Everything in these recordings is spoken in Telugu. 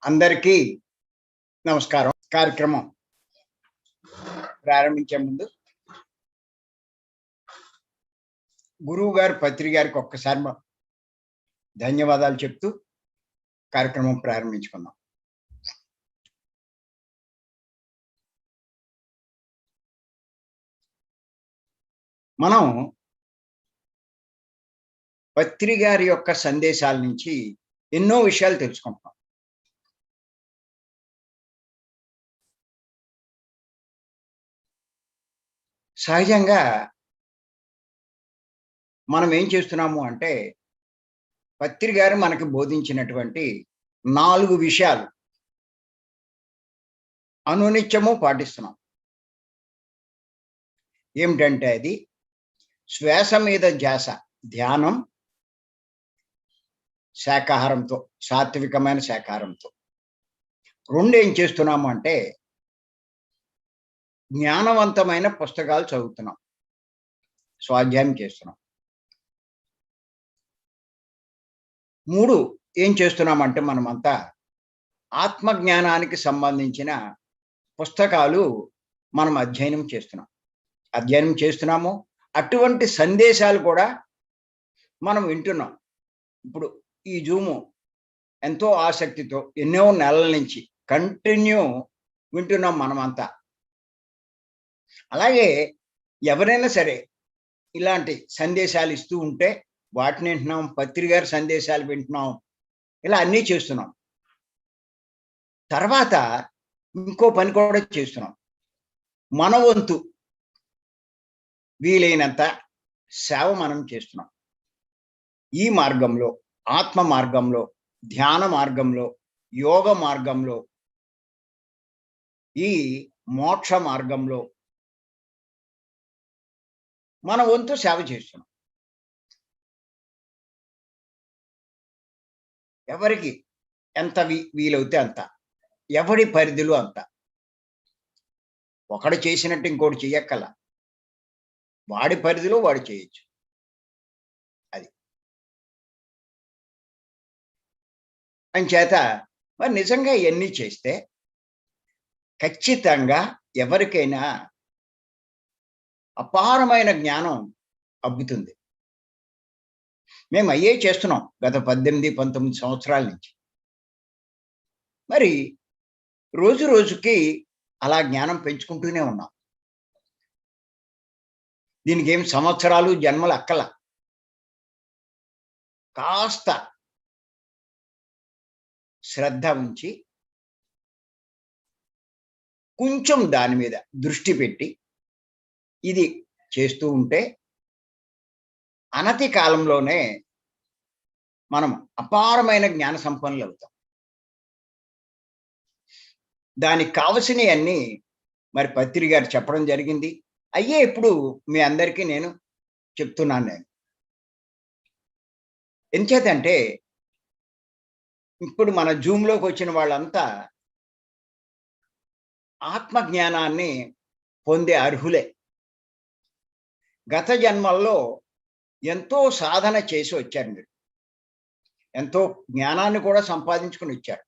అందరికీ నమస్కారం. కార్యక్రమం ప్రారంభించే ముందు గురువు గారు పత్రి గారికి ఒక్కసారి ధన్యవాదాలు చెప్తూ కార్యక్రమం ప్రారంభించుకుందాం. మనం పత్రి గారి యొక్క సందేశాల నుంచి ఎన్నో విషయాలు తెలుసుకుంటాం. సహజంగా మనం ఏం చేస్తున్నాము అంటే పత్రి గారు మనకి బోధించినటువంటి 4 విషయాలు అనునిత్యము పాటిస్తున్నాం. ఏమిటంటే అది శ్వాస మీద ధ్యాస, ధ్యానం, శాకాహారంతో, సాత్వికమైన శాకాహారంతో. 2 ఏం చేస్తున్నాము అంటే జ్ఞానవంతమైన పుస్తకాలు చదువుతున్నాం, స్వాధ్యాయం చేస్తున్నాం. 3 ఏం చేస్తున్నామంటే మనమంతా ఆత్మజ్ఞానానికి సంబంధించిన పుస్తకాలు మనం అధ్యయనం చేస్తున్నాము. అటువంటి సందేశాలు కూడా మనం వింటున్నాం. ఇప్పుడు ఈ జూము ఎంతో ఆసక్తితో ఎన్నో నెలల నుంచి కంటిన్యూ వింటున్నాం మనమంతా. అలాగే ఎవరైనా సరే ఇలాంటి సందేశాలు ఇస్తూ ఉంటే వాటిని వింటున్నాం, పత్రి గారి సందేశాలు వింటున్నాం, ఇలా అన్నీ చేస్తున్నాం. తర్వాత ఇంకో పని కూడా చేస్తున్నాం. మన వంతు వీలైనంత సేవ మనం చేస్తున్నాం. ఈ మార్గంలో, ఆత్మ మార్గంలో, ధ్యాన మార్గంలో, యోగ మార్గంలో, ఈ మోక్ష మార్గంలో మన వంతు సేవ చేస్తున్నాం. ఎవరికి ఎంత వీలవుతే అంత, ఎవడి పరిధిలో అంత. ఒకడు చేసినట్టు ఇంకోటి చెయ్యక్కల, వాడి పరిధిలో వాడు చేయొచ్చు. అది అంచేత మరి నిజంగా ఇవన్నీ చేస్తే ఖచ్చితంగా ఎవరికైనా అపారమైన జ్ఞానం అబ్బుతుంది. మేము అయ్యే చేస్తున్నాం గత 18-19 సంవత్సరాల నుంచి. మరి రోజు రోజుకి అలా జ్ఞానం పెంచుకుంటూనే ఉన్నాం. దీనికి ఏం సంవత్సరాలు జన్మలు అక్కల. కాస్త శ్రద్ధ ఉంచి కొంచెం దాని మీద దృష్టి పెట్టి ఇది చేస్తూ ఉంటే అనతి కాలంలోనే మనం అపారమైన జ్ఞాన సంపన్నులు అవుతాం. దానికి కావలసినవన్నీ మరి పత్రి గారు చెప్పడం జరిగింది. అయ్యే ఇప్పుడు మీ అందరికీ నేను చెప్తున్నాను. నేను ఎంచేతంటే ఇప్పుడు మన జూమ్లోకి వచ్చిన వాళ్ళంతా ఆత్మజ్ఞానాన్ని పొందే అర్హులే. గత జన్మల్లో ఎంతో సాధన చేసి వచ్చారు. మీరు ఎంతో జ్ఞానాన్ని కూడా సంపాదించుకుని వచ్చారు.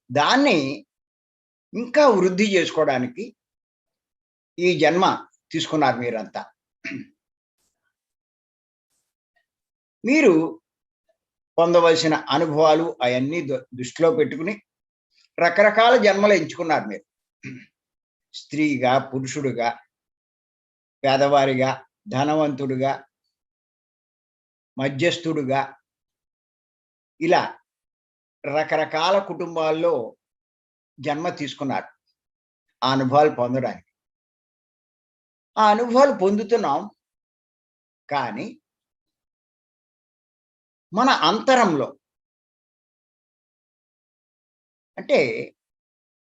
దాన్ని ఇంకా వృద్ధి చేసుకోవడానికి ఈ జన్మ తీసుకున్నారు మీరంతా. మీరు పొందవలసిన అనుభవాలు అవన్నీ దృష్టిలో పెట్టుకుని రకరకాల జన్మలు ఎంచుకున్నారు. మీరు స్త్రీగా, పురుషుడుగా, పేదవారిగా, ధనవంతుడుగా, మధ్యస్థుడుగా, ఇలా రకరకాల కుటుంబాల్లో జన్మ తీసుకున్నారు ఆ అనుభవాలు పొందడానికి. ఆ అనుభవాలు పొందుతున్నాం. కానీ మన అంతరంలో, అంటే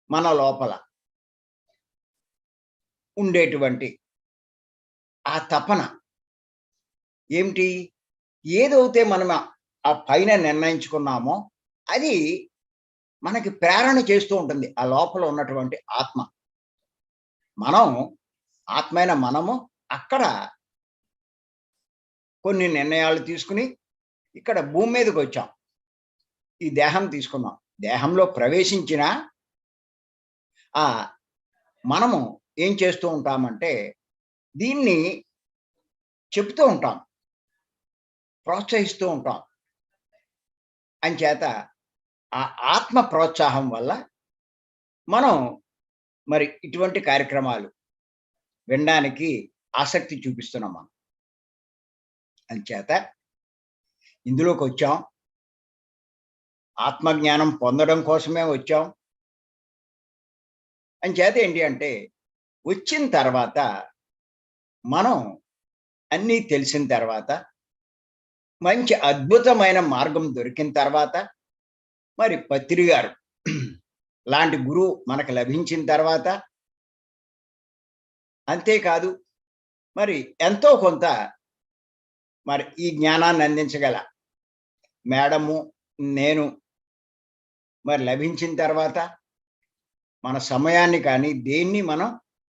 మన లోపల ఉండేటువంటి ఆ తపన ఏమిటి? ఏదైతే మనం ఆ పైన నిర్ణయించుకున్నామో అది మనకి ప్రేరణ చేస్తూ ఉంటుంది. ఆ లోపల ఉన్నటువంటి ఆత్మ, మనం ఆత్మైన మనము అక్కడ కొన్ని నిర్ణయాలు తీసుకుని ఇక్కడ భూమి మీదకి వచ్చాం. ఈ దేహం తీసుకున్నాం. దేహంలో ప్రవేశించినా ఆ మనము ఏం చేస్తూ ఉంటామంటే దీన్ని చెప్తూ ఉంటాం, ప్రోత్సహిస్తూ ఉంటాం. అంచేత ఆ ఆత్మ ప్రోత్సాహం వల్ల మనం మరి ఇటువంటి కార్యక్రమాలు వినడానికి ఆసక్తి చూపిస్తున్నాం మనం. అంచేత ఇందులోకొచ్చాం. ఆత్మజ్ఞానం పొందడం కోసమే వచ్చాం. అంచేత ఏంటి అంటే, వచ్చిన తర్వాత మనం అన్నీ తెలిసిన తర్వాత, మంచి అద్భుతమైన మార్గం దొరికిన తర్వాత, మరి పత్రి గారు లాంటి గురువు మనకు లభించిన తర్వాత, అంతేకాదు మరి ఎంతో కొంత మరి ఈ జ్ఞానాన్ని అందించగల మేడము, నేను మరి లభించిన తర్వాత మన సమయాన్ని కానీ దేన్ని మనం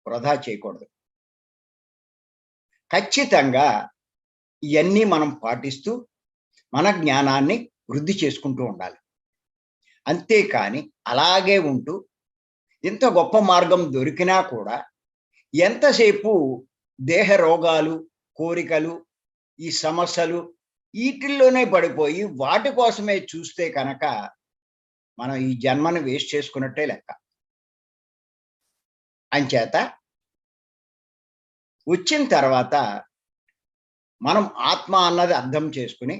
వృధా చేయకూడదు. ఖచ్చితంగా ఇవన్నీ మనం పాటిస్తూ మన జ్ఞానాన్ని వృద్ధి చేసుకుంటూ ఉండాలి. అంతేకాని అలాగే ఉంటూ ఇంత గొప్ప మార్గం దొరికినా కూడా ఎంతసేపు దేహ రోగాలు, కోరికలు, ఈ సమస్యలు వీటిల్లోనే పడిపోయి వాటి కోసమే చూస్తే కనుక మనం ఈ జన్మను వేస్ట్ చేసుకున్నట్టే లెక్క. అంచేత వచ్చిన తర్వాత మనం ఆత్మ అన్నది అర్థం చేసుకుని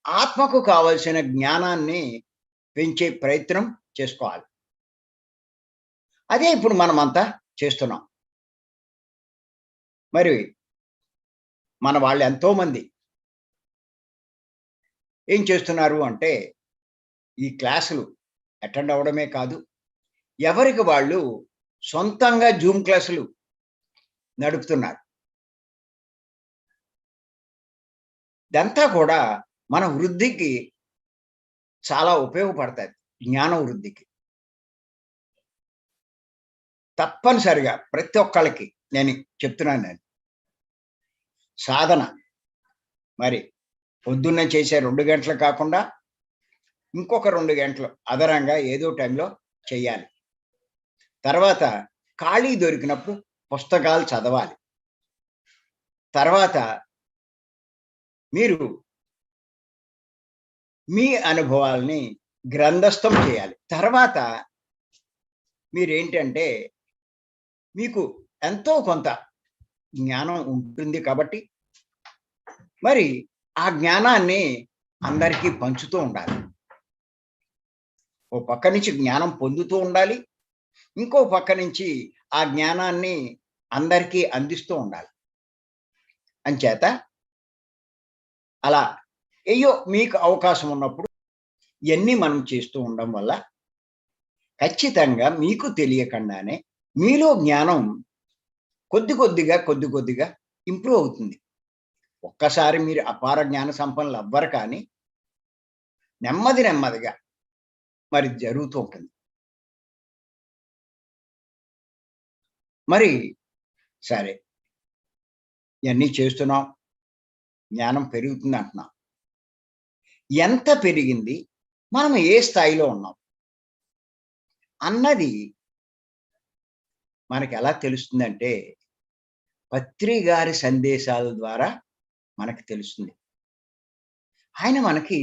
ఆత్మకు కావలసిన జ్ఞానాన్ని పెంచే ప్రయత్నం చేసుకోవాలి. అదే ఇప్పుడు మనమంతా చేస్తున్నాం. మరి మన వాళ్ళు ఎంతోమంది ఏం చేస్తున్నారు అంటే ఈ క్లాసులు అటెండ్ అవ్వడమే కాదు, ఎవరికి వాళ్ళు సొంతంగా జూమ్ క్లాసులు నడుపుతున్నారు. ఇదంతా కూడా మన వృద్ధికి చాలా ఉపయోగపడతాయి, జ్ఞాన వృద్ధికి. తప్పనిసరిగా ప్రతి ఒక్కళ్ళకి నేను చెప్తున్నాను. నేను సాధన మరి పొద్దున్నే చేసే 2 గంటలు కాకుండా ఇంకొక 2 గంటలు అదనంగా ఏదో టైంలో చెయ్యాలి. తర్వాత ఖాళీ దొరికినప్పుడు పుస్తకాలు చదవాలి. తర్వాత మీరు మీ అనుభవాల్ని గ్రంథస్థం చేయాలి. తర్వాత మీరేంటంటే మీకు ఎంతో కొంత జ్ఞానం ఉంటుంది కాబట్టి మరి ఆ జ్ఞానాన్ని అందరికీ పంచుతూ ఉండాలి. ఓ పక్క నుంచి జ్ఞానం పొందుతూ ఉండాలి, ఇంకో పక్క నుంచి ఆ జ్ఞానాన్ని అందరికీ అందిస్తూ ఉండాలి. అంచేత అలా అయ్యో మీకు అవకాశం ఉన్నప్పుడు ఇవన్నీ మనం చేస్తూ ఉండడం వల్ల ఖచ్చితంగా మీకు తెలియకుండానే మీలో జ్ఞానం కొద్ది కొద్దిగా ఇంప్రూవ్ అవుతుంది. ఒక్కసారి మీరు అపార జ్ఞాన సంపన్నులు అవ్వరు, కానీ నెమ్మదిగా మరి జరుగుతూ ఉంటుంది. మరి సరే, ఇవన్నీ చేస్తున్నాం, జ్ఞానం పెరుగుతుంది అంటున్నాం. ఎంత పెరిగింది, మనం ఏ స్థాయిలో ఉన్నాం అన్నది మనకి ఎలా తెలుస్తుందంటే పత్రి గారి సందేశాల ద్వారా మనకి తెలుస్తుంది. ఆయన మనకి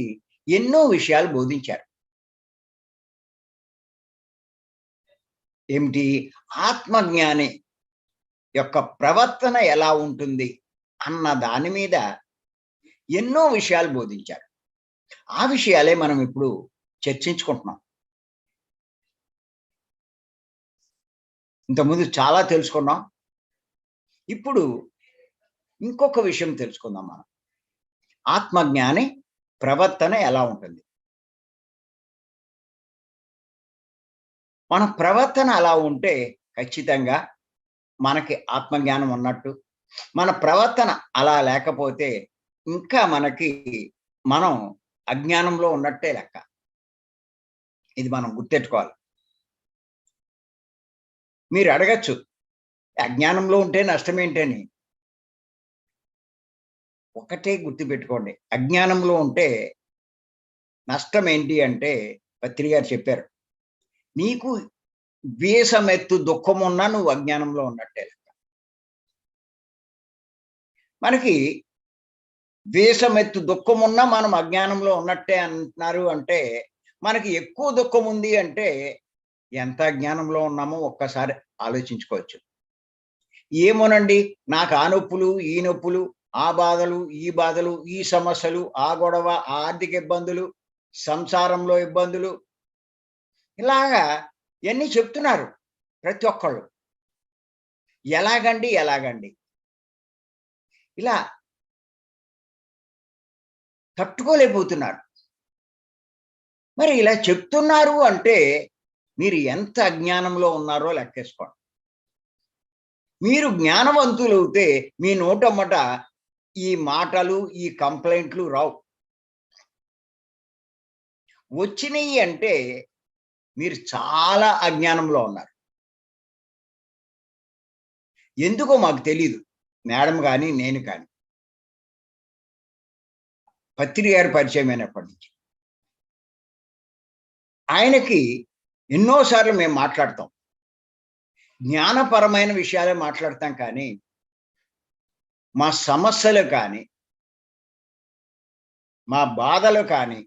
ఎన్నో విషయాలు బోధించారు. ఏమిటి? ఆత్మజ్ఞాని యొక్క ప్రవర్తన ఎలా ఉంటుంది అన్న దాని మీద ఎన్నో విషయాలు బోధించారు. ఆ విషయాలే మనం ఇప్పుడు చర్చించుకుంటున్నాం. ఇంతకుముందు చాలా తెలుసుకున్నాం. ఇప్పుడు ఇంకొక విషయం తెలుసుకుందాం మనం. ఆత్మజ్ఞాని ప్రవర్తన ఎలా ఉంటుంది? మన ప్రవర్తన అలా ఉంటే ఖచ్చితంగా మనకి ఆత్మజ్ఞానం ఉన్నట్టు. మన ప్రవర్తన అలా లేకపోతే ఇంకా మనం అజ్ఞానంలో ఉన్నట్టే లెక్క. ఇది మనం గుర్తెట్టుకోవాలి. మీరు అడగచ్చు, అజ్ఞానంలో ఉంటే నష్టం ఏంటని. ఒకటే గుర్తుపెట్టుకోండి, అజ్ఞానంలో ఉంటే నష్టం ఏంటి అంటే పత్రి గారు చెప్పారు, నీకు వీసమెత్తు దుఃఖమున్నా నువ్వు అజ్ఞానంలో ఉన్నట్టే లెక్క. మనకి వీసమెత్తు దుఃఖమున్నా మనం అజ్ఞానంలో ఉన్నట్టే అంటున్నారు అంటే, మనకి ఎక్కువ దుఃఖం ఉంది అంటే ఎంత అజ్ఞానంలో ఉన్నామో ఒక్కసారి ఆలోచించుకోవచ్చు. ఏమోనండి, నాకు ఆ నొప్పులు, ఈ నొప్పులు, ఆ బాధలు, ఈ బాధలు, ఈ సమస్యలు, ఆ గొడవ, ఆ ఆర్థిక ఇబ్బందులు, సంసారంలో ఇబ్బందులు, ఇలాగా ఇయన్నీ చెప్తున్నారు ప్రతి ఒక్కళ్ళు. ఎలాగండి? ఎలాగండి? ఇలా తట్టుకోలేకపోతున్నారు. మరి ఇలా చెప్తున్నారు అంటే, మీరు ఎంత అజ్ఞానంలో ఉన్నారో లెక్కేసుకోండి. మీరు జ్ఞానవంతులవుతే మీ నోటమ్మట ఈ మాటలు, ఈ కంప్లెయింట్లు రావు. వచ్చినియి అంటే మీరు చాలా అజ్ఞానంలో ఉన్నారు. ఎందుకో మాకు తెలీదు. మేడం గాని, నేను కానీ. పత్రి గారు పరిచయమైనప్పటి నుంచి. ఆయనకి ఎన్నో సార్లు మేము మాట్లాడతాం. జ్ఞానపరమైన విషయాలే మాట్లాడతాం కానీ, మా సమస్యలు కానీ, మా బాధలు కానీ,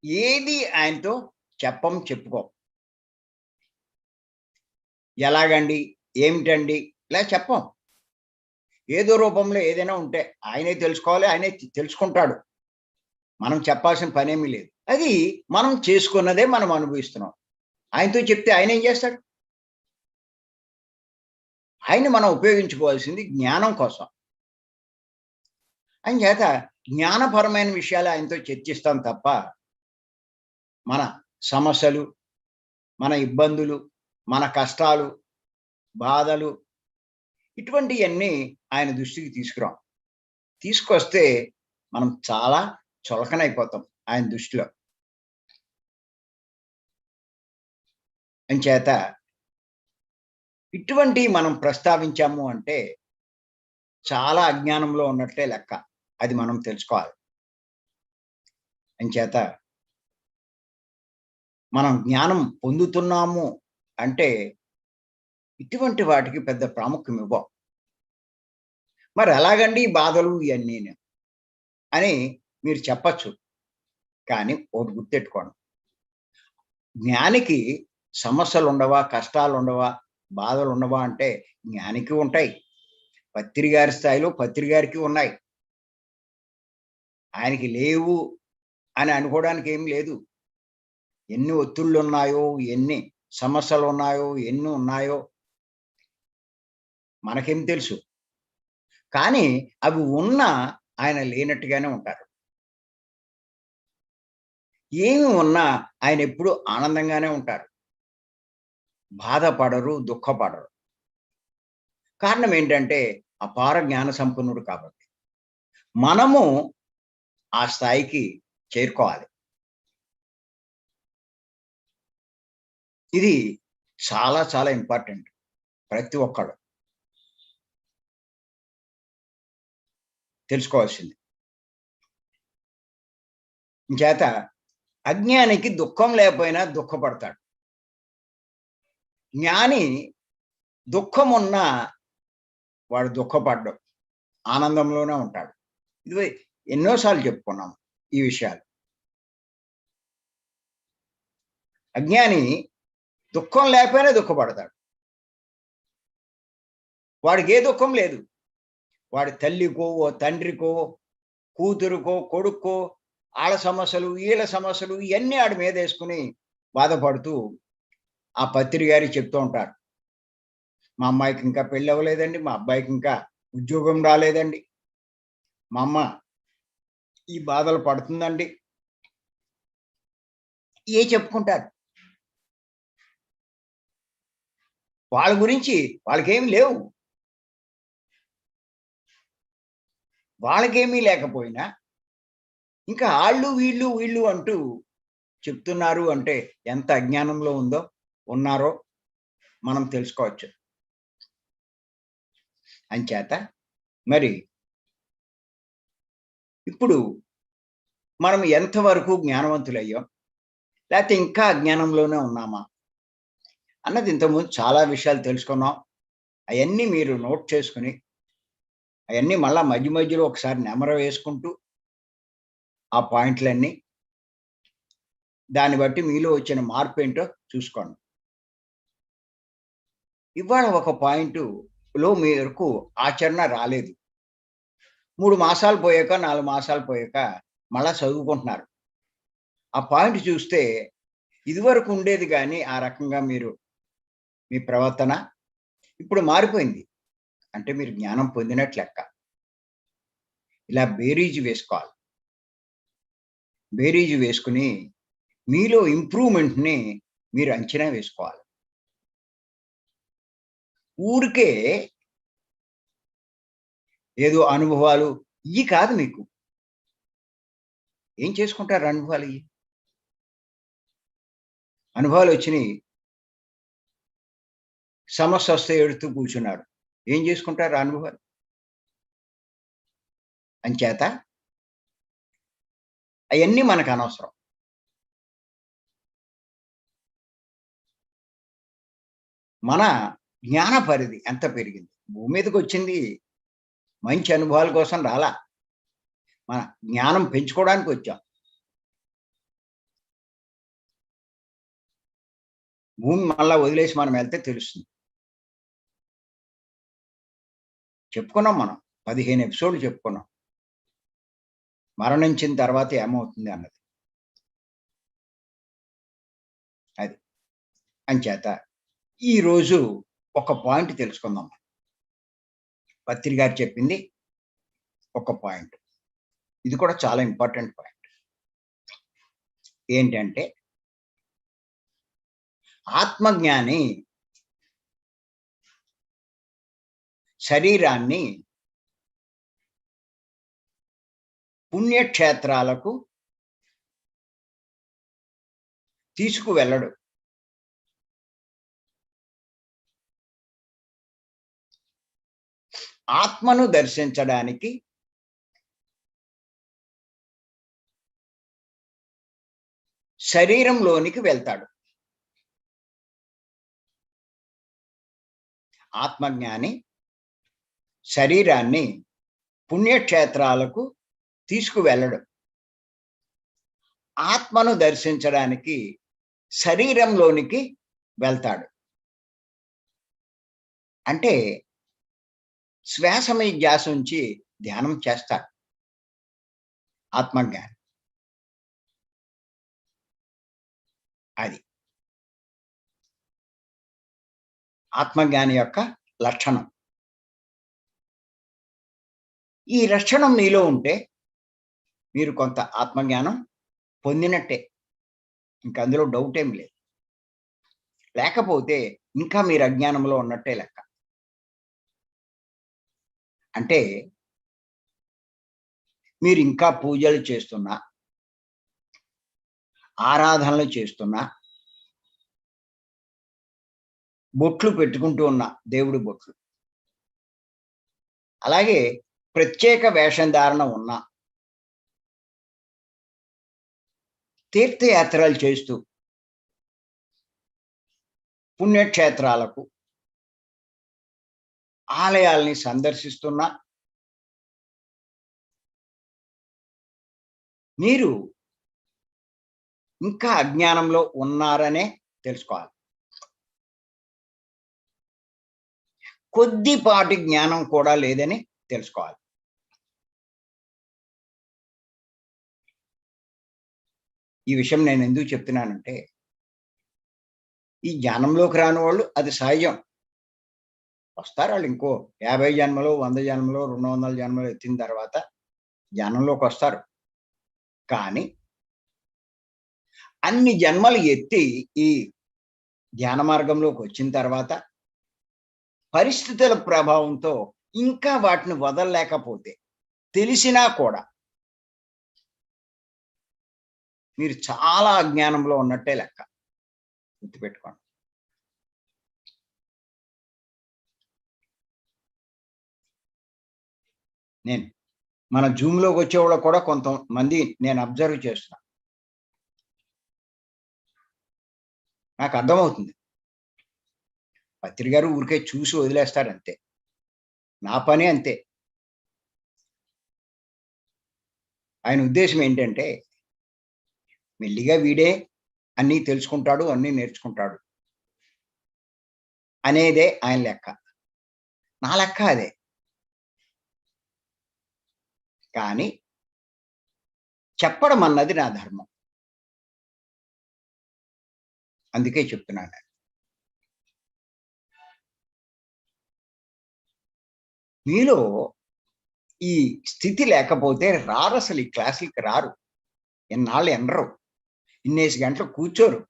ఏది ఆయనతో చెప్పుకోం. ఎలాగండి? ఏమిటండి? ఇలా చెప్పం. ఏదో రూపంలో ఏదైనా ఉంటే ఆయనే తెలుసుకోవాలి. ఆయనే తెలుసుకుంటాడు. మనం చెప్పాల్సిన పనేమీ లేదు. అది మనం చేసుకున్నదే మనం అనుభవిస్తున్నాం. ఆయనతో చెప్తే ఆయనేం చేస్తాడు? ఆయన్ని మనం ఉపయోగించుకోవాల్సింది జ్ఞానం కోసం. అంచేత జ్ఞానపరమైన విషయాలు ఆయనతో చర్చిస్తాం తప్ప, మన సమస్యలు, మన ఇబ్బందులు, మన కష్టాలు, బాధలు ఇటువంటియన్నీ ఆయన దృష్టికి తీసుకురాం. తీసుకొస్తే మనం చాలా చులకనైపోతాం ఆయన దృష్టిలో. అంచేత ఇటువంటివి మనం ప్రస్తావించాము అంటే చాలా అజ్ఞానంలో ఉన్నట్లే లెక్క. అది మనం తెలుసుకోవాలి. అంచేత మనం జ్ఞానం పొందుతున్నాము అంటే ఇటువంటి వాటికి పెద్ద ప్రాముఖ్యం ఇవ్వం. మరి ఎలాగండి ఈ బాధలు ఇయన్నీను అని మీరు చెప్పచ్చు. కానీ ఒకటి గుర్తెట్టుకోండి. జ్ఞానికి సమస్యలుండవా? కష్టాలుండవా? బాధలుండవా? అంటే జ్ఞానికి ఉంటాయి. పత్రి గారి స్థాయిలో పత్రి గారికి ఉన్నాయి. ఆయనకి లేవు అని అనుకోవడానికి ఏం లేదు. ఎన్ని ఒత్తిళ్ళున్నాయో, ఎన్ని సమస్యలున్నాయో, ఎన్ని ఉన్నాయో మనకేం తెలుసు. కానీ అవి ఉన్నా ఆయన లేనట్టుగానే ఉంటారు. ఏమి ఉన్నా ఆయన ఎప్పుడూ ఆనందంగానే ఉంటారు. బాధపడరు, దుఃఖపడరు. కారణం ఏంటంటే అపార జ్ఞాన సంపన్నుడు కాబట్టి. మనము ఆ స్థాయికి చేరుకోవాలి. ఇది చాలా చాలా ఇంపార్టెంట్. ప్రతి ఒక్కళ్ళు తెలుసుకోవాల్సింది. ఇంచేత అజ్ఞానికి దుఃఖం లేకపోయినా దుఃఖపడతాడు. జ్ఞాని దుఃఖమున్నా వాడు దుఃఖపడ్డు. ఆనందంలోనే ఉంటాడు. ఇది ఎన్నో సార్లు చెప్పుకున్నాం ఈ విషయాలు. అజ్ఞాని దుఃఖం లేకపోయినా దుఃఖపడతాడు. వాడికి ఏ దుఃఖం లేదు. వాడి తల్లికో, ఓ తండ్రికో, కూతురుకో, కొడుక్కో ఆళ్ళ సమస్యలు, ఈళ్ళ సమస్యలు ఇయన్నీ ఆడి మీదేసుకొని బాధపడుతూ ఆ పత్రి గారికి చెప్తూ ఉంటారు. మా అమ్మాయికి ఇంకా పెళ్లి అవ్వలేదండి. మా అబ్బాయికి ఇంకా ఉద్యోగం రాలేదండి. మా అమ్మ ఈ బాధలు పడుతుందండి. ఏ చెప్పుకుంటారు. వాళ్ళ గురించి వాళ్ళకేమి లేవు. వాళ్ళకేమీ లేకపోయినా ఇంకా ఆళ్ళు, వీళ్ళు అంటూ చెప్తున్నారు అంటే ఎంత అజ్ఞానంలో ఉన్నారో మనం తెలుసుకోవచ్చు. అంచేత మరి ఇప్పుడు మనం ఎంతవరకు జ్ఞానవంతులయ్యాం? లేకపోతే ఇంకా అజ్ఞానంలోనే ఉన్నామా అన్నది ఇంతకుముందు చాలా విషయాలు తెలుసుకున్నాం. అవన్నీ మీరు నోట్ చేసుకుని, అవన్నీ మళ్ళా మధ్య మధ్యలో ఒకసారి నెమరు వేసుకుంటూ ఆ పాయింట్లన్నీ, దాన్ని బట్టి మీలో వచ్చిన మార్పేంటో చూసుకోండి. ఇవాళ ఒక పాయింటులో మీకు ఆచరణ రాలేదు. 3 మాసాలు పోయాక, 4 మాసాలు పోయాక మళ్ళా చదువుకుంటున్నారు. ఆ పాయింట్ చూస్తే ఇదివరకు ఉండేది గానీ, ఆ రకంగా మీరు మీ ప్రవర్తన ఇప్పుడు మారిపోయింది. అంటే మీరు జ్ఞానం పొందినట్లు లెక్క. ఇలా బేరీజు వేసుకోవాలి. బేరీజు వేసుకొని మీలో ఇంప్రూవ్‌మెంట్‌ని మీరు అంచనా వేసుకోవాలి. ఊరికే ఏదో అనుభవాలు ఇయి కాదు మీకు. ఏం చేసుకుంటారు అనుభవాలియి? అనుభవాలొచ్చినియి. సమస్యొస్తే ఏడుస్తూ కూర్చున్నారు. ఏం చేసుకుంటారు ఆ అనుభవాలు? అంచేత అయన్నీ మనకనవసరం. మన జ్ఞాన పరిధి ఎంత పెరిగింది? భూమి మీదకొచ్చింది మంచి అనుభవాల కోసం రాలా. మన జ్ఞానం పెంచుకోవడానికొచ్చాం. భూమి మళ్ళా వదిలేసి మనం వెళ్తే తెలుస్తుంది. చెప్పుకున్నాం మనం. 15 ఎపిసోడ్‌లు చెప్పుకున్నాం. మరణించిన తర్వాత ఏమవుతుంది అన్నది. అది. అంచేత ఈరోజు ఒక పాయింట్ తెలుసుకుందాం. పత్రి గారు చెప్పింది ఒక పాయింట్. ఇది కూడా చాలా ఇంపార్టెంట్ పాయింట్. ఏంటంటే ఆత్మజ్ఞాని శరీరాన్ని పుణ్యక్షేత్రాలకు తీసుకువెళ్ళడు. ఆత్మను దర్శించడానికి శరీరంలోనికి వెళ్తాడు. ఆత్మజ్ఞాని శరీరాన్ని పుణ్యక్షేత్రాలకు తీసుకువెళ్ళడు. ఆత్మను దర్శించడానికి శరీరంలోనికి వెళ్తాడు. అంటే శ్వాస మీద ధ్యాస ఉంచి ధ్యానం చేస్తాడు ఆత్మజ్ఞాని. అది ఆత్మజ్ఞాని యొక్క లక్షణం. ఈ లక్షణం మీలో ఉంటే మీరు కొంత ఆత్మజ్ఞానం పొందినట్టే. ఇంక అందులో డౌట్ ఏమి లేదు. లేకపోతే ఇంకా మీరు అజ్ఞానంలో ఉన్నట్టే లెక్క. అంటే మీరు ఇంకా పూజలు చేస్తున్నా, ఆరాధనలు చేస్తున్నా, బొట్లు పెట్టుకుంటూ ఉన్న దేవుడి బొట్లు. అలాగే ప్రత్యేక వేషం ధారణ ఉన్న, తీర్థయాత్రలు చేస్తూ పుణ్యక్షేత్రాలకు, ఆలయాల్ని సందర్శిస్తున్నా మీరు ఇంకా అజ్ఞానంలో ఉన్నారనే తెలుసుకోవాలి. కొద్దిపాటి జ్ఞానం కూడా లేదని తెలుసుకోవాలి. ఈ విషయం నేను ఎందుకు చెప్తున్నానంటే, ఈ జ్ఞానంలోకి రాని వాళ్ళు అది సహజం. వస్తారు వాళ్ళు ఇంకో 50 జన్మలో, 100 జన్మలో, 200 జన్మలో ఎత్తిన తర్వాత జ్ఞానంలోకొస్తారు. కానీ అన్ని జన్మలు ఎత్తి ఈ ధ్యాన మార్గంలోకి వచ్చిన తర్వాత పరిస్థితుల ప్రభావంతో ఇంకా వాటిని వదలలేకపోతే తెలిసినా కూడా మీరు చాలా అజ్ఞానంలో ఉన్నట్టే లెక్క. గుర్తుపెట్టుకోండి. నేను మన జూమ్‌లోకి వచ్చేవాళ్ళు కూడా కొంతమంది నేను అబ్జర్వ్ చేస్తున్నా. నాకు అర్థమవుతుంది. పత్రి గారు ఊరికే చూసి వదిలేస్తారు అంతే. నా పని అంతే. ఆయన ఉద్దేశం ఏంటంటే, మెల్లిగా వీడే అన్నీ తెలుసుకుంటాడు, అన్నీ నేర్చుకుంటాడు అనేదే ఆయన లెక్క. నా లెక్క అదే. కానీ చెప్పడం అన్నది నా ధర్మం. అందుకే చెప్తున్నాను. మీలో ఈ స్థితి లేకపోతే రారసలు ఈ క్లాసులకి రారు. ఇన్నాళ్ళు ఎనరు. ఇన్నేసి గంటలు కూర్చోరు.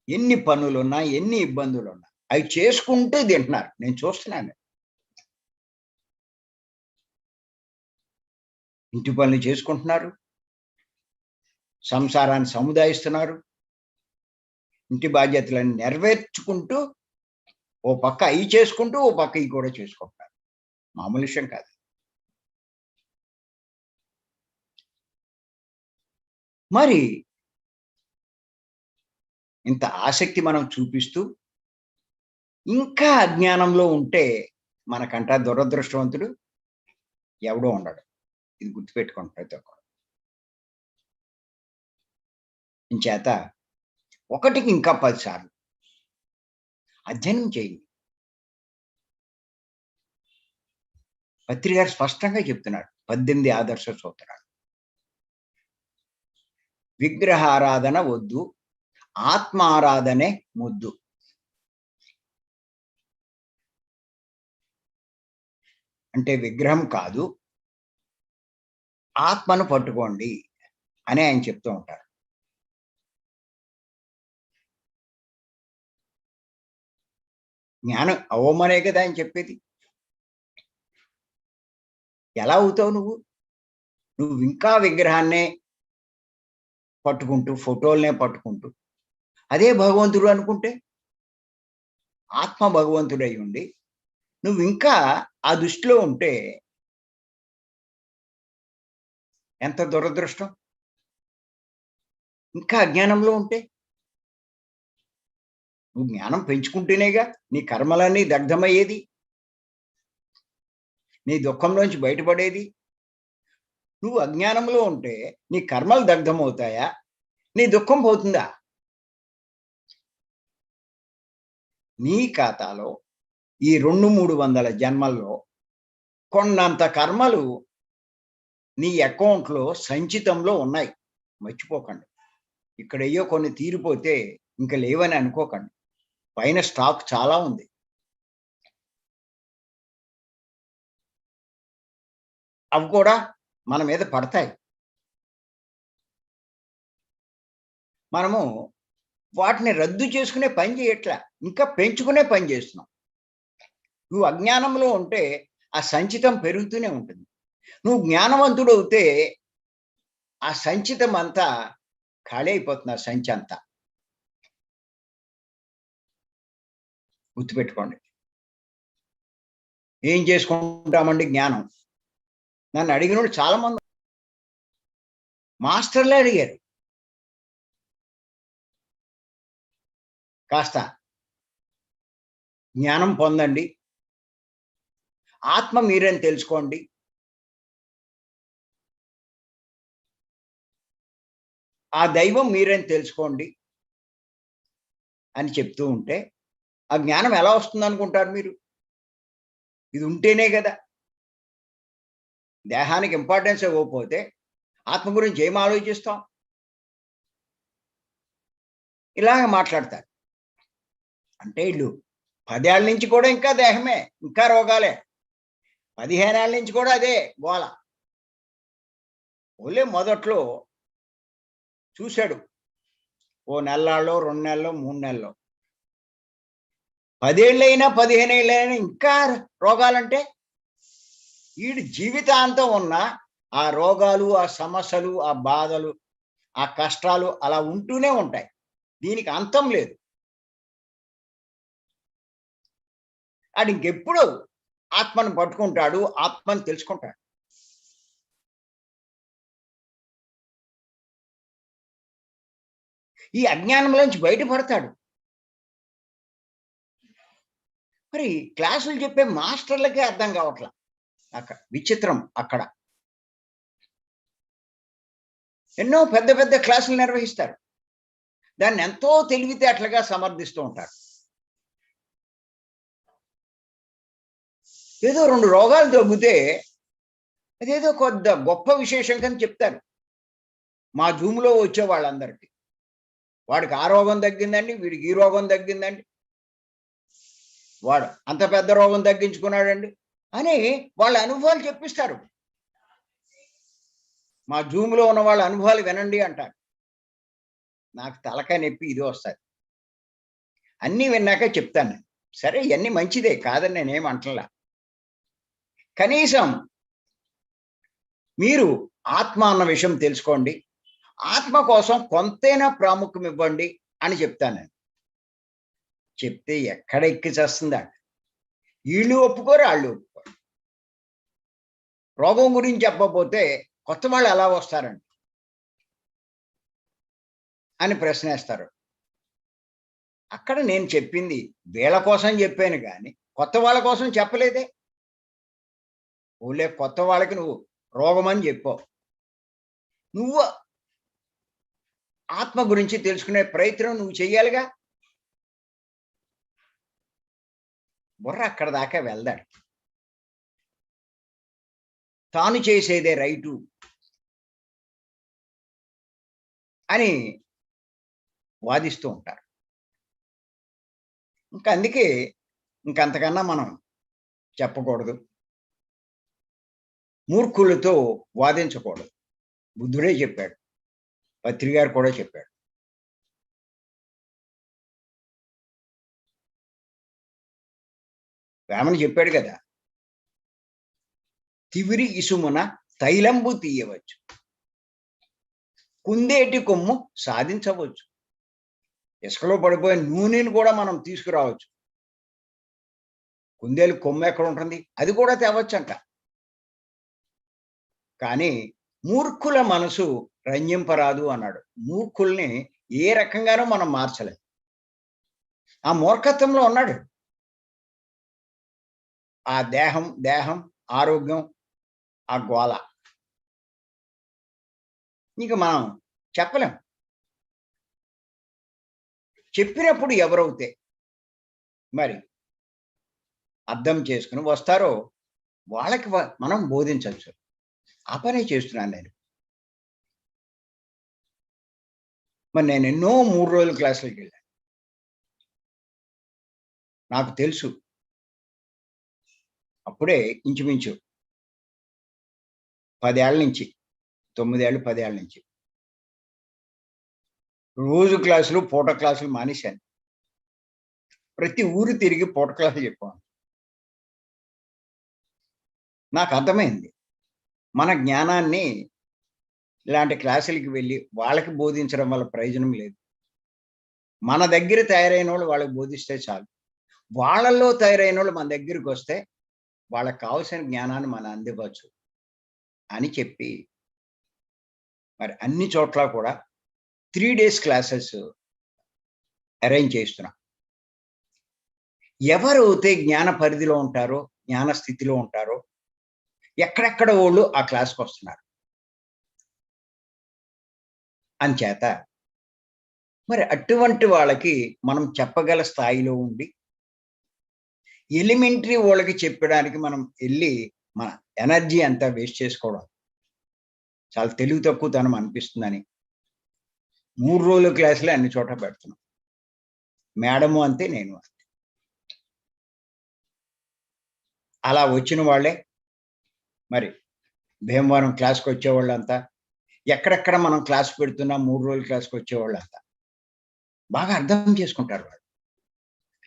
ఎన్ని పనులున్నా, ఎన్ని ఇబ్బందులున్నా అవి చేసుకుంటూ తింటున్నారు. నేను చూస్తున్నాను. ఇంటి పనులు చేసుకుంటున్నారు. సంసారాన్ని సముదాయిస్తున్నారు. ఇంటి బాధ్యతలను నెరవేర్చుకుంటూ ఓ పక్క అయి చేసుకుంటూ, ఓ పక్క ఇయి కూడా చేసుకుంటున్నారు. మామూలు విషయం కాదు. మరి ఇంత ఆసక్తి మనం చూపిస్తూ ఇంకా అజ్ఞానంలో ఉంటే మనకంట దురదృష్టవంతుడు ఎవడో ఉండడు. ఇది గుర్తుపెట్టుకోండి ప్రతి ఒక్కరు. ఇంచేత ఒకటికి ఇంకా 10 సార్లు అధ్యయనం చేయండి. పత్రి గారు స్పష్టంగా చెప్తున్నాడు. 18 ఆదర్శ సూత్రాలు. విగ్రహారాధన వద్దు. ఆత్మారాధనే ముద్దు. అంటే విగ్రహం కాదు, ఆత్మను పట్టుకోండి అని ఆయన చెప్తూ ఉంటారు. జ్ఞానం అవ్వమనే కదా ఆయన చెప్పేది. ఎలా అవుతావు నువ్వు? నువ్వు ఇంకా విగ్రహాన్నే పట్టుకుంటూ, ఫోటోలనే పట్టుకుంటూ, అదే భగవంతుడు అనుకుంటే, ఆత్మ భగవంతుడై ఉండి, నువ్వు ఇంకా ఆ దృష్టిలో ఉంటే ఎంత దురదృష్టం. ఇంకా అజ్ఞానంలో ఉంటే, నువ్వు జ్ఞానం పెంచుకుంటేనేగా నీ కర్మలన్నీ దగ్ధమయ్యేది. నీ దుఃఖంలోంచి బయటపడేది. నువ్వు అజ్ఞానంలో ఉంటే నీ కర్మలు దగ్ధమవుతాయా? నీ దుఃఖం పోతుందా? నీ ఖాతాలో ఈ 200-300 జన్మల్లో కొన్నంత కర్మలు నీ అకౌంట్‌లో సంచితంలో ఉన్నాయి. మర్చిపోకండి. ఇక్కడెయ్యో కొన్ని తీరిపోతే ఇంక లేవని అనుకోకండి. పైన స్టాక్ చాలా ఉంది. అవి కూడా మన మీద పడతాయి. మనము వాటిని రద్దు చేసుకునే పని చేయట్లా. ఇంకా పెంచుకునే పని చేస్తున్నాం. నువ్వు అజ్ఞానంలో ఉంటే ఆ సంచితం పెరుగుతూనే ఉంటుంది. నువ్వు జ్ఞానవంతుడవుతే ఆ సంచితం అంతా ఖాళీ అయిపోతుంది. ఆ సంచి అంతా. గుర్తుపెట్టుకోండి. ఏం చేసుకుంటామండి జ్ఞానం? నన్ను అడిగినోళ్ళు చాలా మంది మాస్టర్లే అడిగారు. కాస్త జ్ఞానం పొందండి. ఆత్మ మీరని తెలుసుకోండి. ఆ దైవం మీరని తెలుసుకోండి అని చెప్తూ ఉంటే, ఆ జ్ఞానం ఎలా వస్తుందనుకుంటారు మీరు? ఇది ఉంటేనే గదా! దేహానికి ఇంపార్టెన్స్ ఇవ్వకపోతే ఆత్మ గురించి ఏం ఆలోచిస్తాం? ఇలాగ మాట్లాడతారు. అంటే ఈళ్ళు 10 ఏళ్ల నుంచి కూడా ఇంకా దేహమే. ఇంకా రోగాలే. 15 ఏళ్ల నుంచి కూడా అదే గోల. ఓన్లీ మొదట్లో చూసాడు. ఓ నెల్లాళ్ళో, 2 నెల్లో, 3 నెల్లో. 10 ఏళ్ళైనా, 15 ఏళ్ళైనా ఇంకా రోగాలంటే ఈడు జీవితాంతం ఉన్న ఆ రోగాలు, ఆ సమస్యలు, ఆ బాధలు, ఆ కష్టాలు అలా ఉంటూనే ఉంటాయి. దీనికి అంతం లేదు. ఆడింకెప్పుడు ఆత్మను పట్టుకుంటాడు, ఆత్మను తెలుసుకుంటాడు. ఈ అజ్ఞానంలోంచి బయటపడతాడు. మరి క్లాసులు చెప్పే మాస్టర్లకే అర్థం కావట్లా. అక్కడ విచిత్రం. అక్కడ ఎన్నో పెద్ద పెద్ద క్లాసులు నిర్వహిస్తారు. దాన్ని ఎంతో తెలివితేటలుగా సమర్థిస్తూ ఉంటారు. ఏదో 2 రోగాలు తగ్గితే అదేదో కొద్ద గొప్ప విశేషం కని చెప్తారు మా జూమ్‌లో వచ్చే వాళ్ళందరికీ. వాడికి ఆ రోగం తగ్గిందండి, వీడికి ఈ రోగం తగ్గిందండి. వాడు అంత పెద్ద రోగం తగ్గించుకున్నాడండి అని వాళ్ళ అనుభవాలు చెప్పిస్తారు. మా జూమ్‌లో ఉన్న వాళ్ళ అనుభవాలు వినండి అంటారు. నాకు తలకాయ నొప్పి ఇది వస్తది. అన్నీ విన్నాక చెప్తాను నేను. సరే ఇయన్నీ మంచిదే కాదని నేనేం అంటల్లా. కనీసం మీరు ఆత్మ అన్న విషయం తెలుసుకోండి. ఆత్మ కోసం కొంతైనా ప్రాముఖ్యం ఇవ్వండి అని చెప్తాను నేను. చెప్తే ఎక్కడ ఎక్కి చస్తుందా? ఈళ్ళు ఒప్పుకోరు, ఆళ్ళు ఒప్పుకోరు. రోగం గురించి చెప్పకపోతే కొత్త వాళ్ళు ఎలా వస్తారండి అని ప్రశ్నేస్తారు. అక్కడ నేను చెప్పింది వీళ్ళ కోసం చెప్పాను గాని, కొత్త వాళ్ళ కోసం చెప్పలేదే. ఓన్లే కొత్త వాళ్ళకి నువ్వు రోగమని చెప్పావు. నువ్వు ఆత్మ గురించి తెలుసుకునే ప్రయత్నం నువ్వు చెయ్యాలిగా. బుర్ర అక్కడ దాకా వెళ్దాడు. తాను చేసేదే రైటు అని వాదిస్తూ ఉంటారు. అందుకే ఇంకంతకన్నా మనం చెప్పకూడదు. మూర్ఖులతో వాదించకూడదు. బుద్ధుడే చెప్పాడు. పత్రి గారు కూడా చెప్పాడు. వేమన చెప్పాడు కదా! తివిరి ఇసుమున తైలంబు తీయవచ్చు. కుందేటి కొమ్ము సాధించవచ్చు. ఇసుకలో పడిపోయిన నూనెను కూడా మనం తీసుకురావచ్చు. కుందేలు కొమ్ము ఎక్కడ ఉంటుంది? అది కూడా తేవచ్చంట. కానీ మూర్ఖుల మనసు రంజింపరాదు అన్నాడు. మూర్ఖుల్ని ఏ రకంగానూ మనం మార్చలేం. ఆ మూర్ఖత్వంలో ఉన్నాడు. ఆ దేహం, ఆరోగ్యం, ఆ గోల. ఇంక మనం చెప్పలేం. చెప్పినప్పుడు ఎవరైతే మరి అర్థం చేసుకుని వస్తారో వాళ్ళకి మనం బోధించొచ్చు. ఆ పనే చేస్తున్నాను నేను. మరి నేను ఎన్నో 3 రోజుల క్లాసులకెళ్ళాను. నాకు తెలుసు. అప్పుడే ఇంచుమించు 10 ఏళ్ల నుంచి, 9 ఏళ్ళు, 10 ఏళ్ల నుంచి. రోజు క్లాసులు, పూట క్లాసులు మానేశాను. ప్రతి ఊరు తిరిగి పూట క్లాసులు చెప్పేవాడిని. నాకు అర్థమైంది. మన జ్ఞానాన్ని ఇలాంటి క్లాసులకి వెళ్ళి వాళ్ళకి బోధించడం వల్ల ప్రయోజనం లేదు. మన దగ్గర తయారైనోళ్ళు వాళ్ళకి బోధిస్తే చాలు. వాళ్ళల్లో తయారైనోళ్ళు మన దగ్గరికొస్తే వాళ్ళకి కావాల్సిన జ్ఞానాన్ని మనం అందివ్వచ్చు అని చెప్పి మరి అన్ని చోట్ల కూడా 3 డేస్ క్లాసెస్ అరేంజ్ చేస్తున్నా. ఎవరైతే జ్ఞాన పరిధిలో ఉంటారో, జ్ఞాన స్థితిలో ఉంటారో ఎక్కడెక్కడ వోళ్ళు ఆ క్లాస్‌కొస్తున్నారు. అంచేత మరి అటువంటి వాళ్ళకి మనం చెప్పగల స్థాయిలో ఉండి ఎలిమెంటరీ వాళ్ళకి చెప్పడానికి మనం ఎళ్లి మన ఎనర్జీ అంతా వేస్ట్ చేసుకోవడం చాలా తెలివి తక్కువతనం అనిపిస్తుందని 3 రోజుల క్లాసులే అన్ని చోట్ల పెడుతున్నాం. మేడము అంతే, నేను అంతే. అలా వచ్చిన వాళ్ళే మరి భీమవరం క్లాస్‌కొచ్చేవాళ్ళంతా, ఎక్కడెక్కడ మనం క్లాస్ పెడుతున్నాం 3 రోజుల క్లాస్‌కొచ్చేవాళ్ళంతా బాగా అర్థం చేసుకుంటారు వాళ్ళు.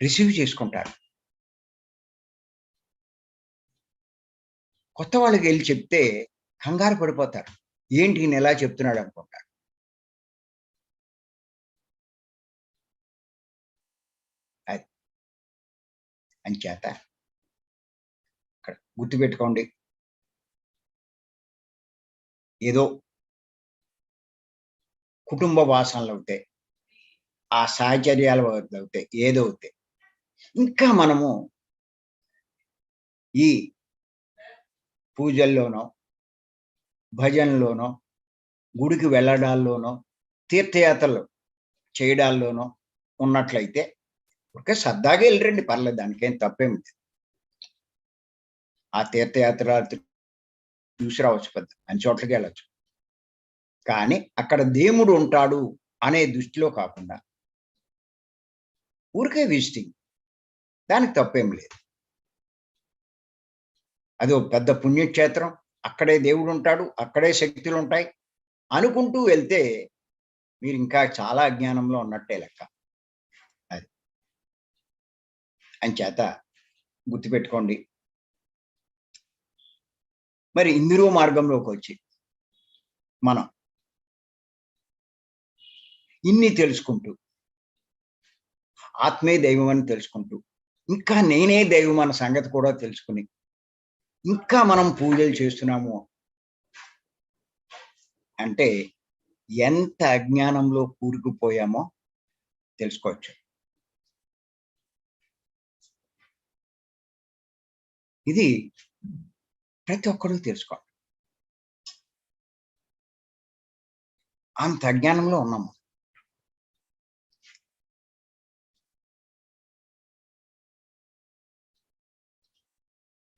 రిసీవ్ చేసుకుంటారు. కొత్త వాళ్ళకెళ్లి చెప్తే కంగారు పడిపోతారు. ఏంటి ఈయన ఇలా చెప్తున్నాడు అనుకుంటారు. అది. అంచేత ఇక్కడ గుర్తుపెట్టుకోండి. ఏదో కుటుంబ వాసనలవుతాయి. ఆ సాహచర్యాలు అవుతాయి, ఏదవుతాయి. ఇంకా మనము ఈ పూజల్లోనో, భజనలోనో, గుడికి వెళ్ళడాల్లోనో, తీర్థయాత్రలు చేయడాల్లోనో ఉన్నట్లయితే ఊరికే సరదాగా ఎళ్ళిరండి, పర్లేదు, దానికేం తప్పేమి లేదు. ఆ తీర్థయాత్ర చూసి రావచ్చు, పెద్ద అన్ని చోట్లకి వెళ్ళొచ్చు. కానీ అక్కడ దేవుడు ఉంటాడు అనే దృష్టిలో కాకుండా ఊరికే విజిటింగ్, దానికి తప్పేం లేదు. అదో పెద్ద పుణ్యక్షేత్రం, అక్కడే దేవుడు ఉంటాడు, అక్కడే శక్తులుంటాయి అనుకుంటూ వెళ్తే మీరు ఇంకా చాలా అజ్ఞానంలో ఉన్నట్టే లెక్క. అది. అంచేత గుర్తుపెట్టుకోండి. మరి ఇందిరో మార్గంలోకొచ్చి మనం ఇన్ని తెలుసుకుంటూ, ఆత్మే దైవం అని తెలుసుకుంటూ, ఇంకా నేనే దైవం అన్న సంగతి కూడా తెలుసుకుని, ఇంకా మనం పూజలు చేస్తున్నాము అంటే ఎంత అజ్ఞానంలో కూరుకుపోయామో తెలుసుకోవచ్చు. ఇది ప్రతి ఒక్కరూ తెలుసుకోవాలి. అంత అజ్ఞానంలో ఉన్నాము.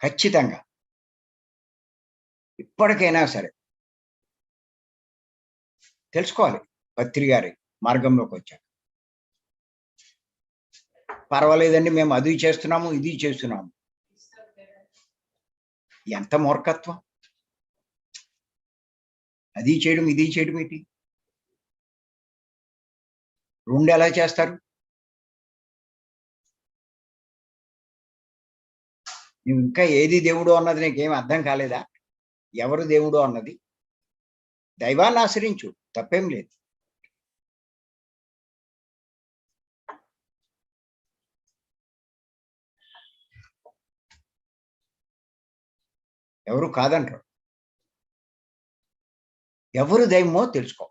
ఖచ్చితంగా ఇప్పటికైనా సరే తెలుసుకోవాలి. పత్రి గారి మార్గంలోకి వచ్చాక పర్వాలేదండి, మేము అది చేస్తున్నాము, ఇది చేస్తున్నాము. ఎంత మూర్ఖత్వం! అది చేయడం, ఇది చేయడం ఏంటి? 2 ఎలా చేస్తారు? నువ్వు ఇంకా ఏది దేవుడో అన్నది నీకేమి అర్థం కాలేదా? ఎవరు దేవుడో అన్నది? దైవాన్ని ఆశ్రయించు, తప్పేం లేదు. ఎవరు కాదంటరు. ఎవరు దైవమో తెలుసుకో.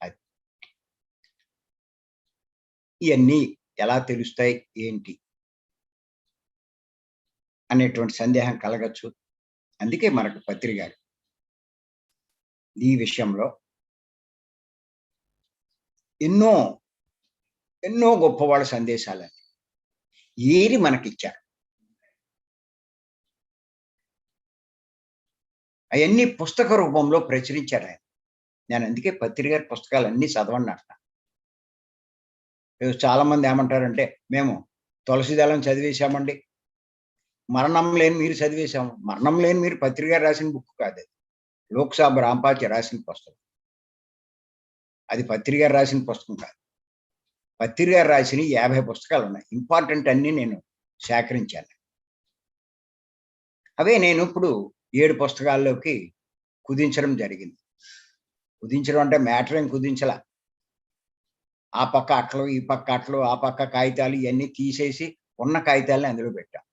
అది. ఇయన్నీ ఎలా తెలుస్తాయి, ఏంటి అనేటువంటి సందేహం కలగచ్చు. అందుకే మనకు పత్రి గారు ఈ విషయంలో ఎన్నో, ఎన్నో గొప్పవాళ్ళ సందేశాలని ఏరి మనకిచ్చారు. అయన్నీ పుస్తక రూపంలో ప్రచురించారాయన. నేను అందుకే పత్రి గారి పుస్తకాలన్నీ చదవండి అంటున్నా. చాలా మంది ఏమంటారంటే, మేము తులసీదళం చదివేశామండి. మరణం లేని మీరు చదివేశాము. మరణం లేని మీరు పత్రి గారు రాసిన బుక్ కాదది. లోక్సాబ్ రాంపాచి రాసిన పుస్తకం. అది పత్రి గారు రాసిన పుస్తకం కాదు. పత్రి గారు రాసినయి 50 పుస్తకాలున్నాయి. ఇంపార్టెంట్ అన్నీ నేను సేకరించాను. అవే నేను ఇప్పుడు 7 పుస్తకాల్లోకి కుదించడం జరిగింది. కుదించడం అంటే మ్యాటర్ ఏం కుదించలా. ఆ పక్క అట్టలు, ఈ పక్క అట్టలు, ఆ పక్క కాగితాలు ఇయన్నీ తీసేసి ఉన్న కాగితాలని అందులో పెట్టాం.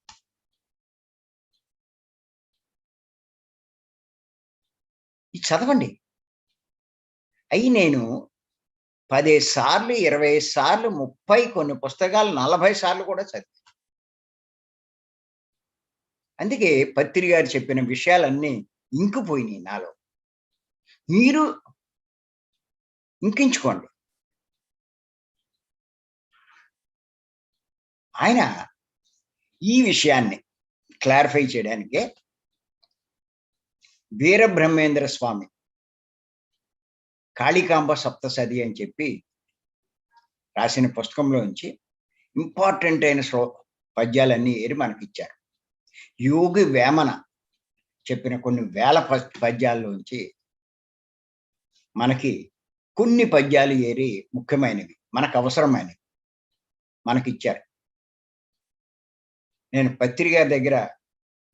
ఇది చదవండి. అయి నేను 15 సార్లు, 20 సార్లు, 30 కొన్ని పుస్తకాలు 40 సార్లు కూడా చదివాను. అందుకే పత్రి గారు చెప్పిన విషయాలన్నీ ఇంకిపోయినాయి నాలో. మీరు ఇంకించుకోండి. ఆయన ఈ విషయాన్ని క్లారిఫై చేయడానికే వీరబ్రహ్మేంద్ర స్వామి కాళికాంబ సప్తసతి అని చెప్పి రాసిన పుస్తకంలోంచి ఇంపార్టెంట్ అయిన పద్యాలన్నీ ఏరి మనకిచ్చారు. యోగి వేమన చెప్పిన కొన్ని వేల పద్యాల్లోంచి మనకి కొన్ని పద్యాలు ఏరి ముఖ్యమైనవి, మనకు అవసరమైనవి మనకిచ్చారు. నేను పత్రి గారి దగ్గర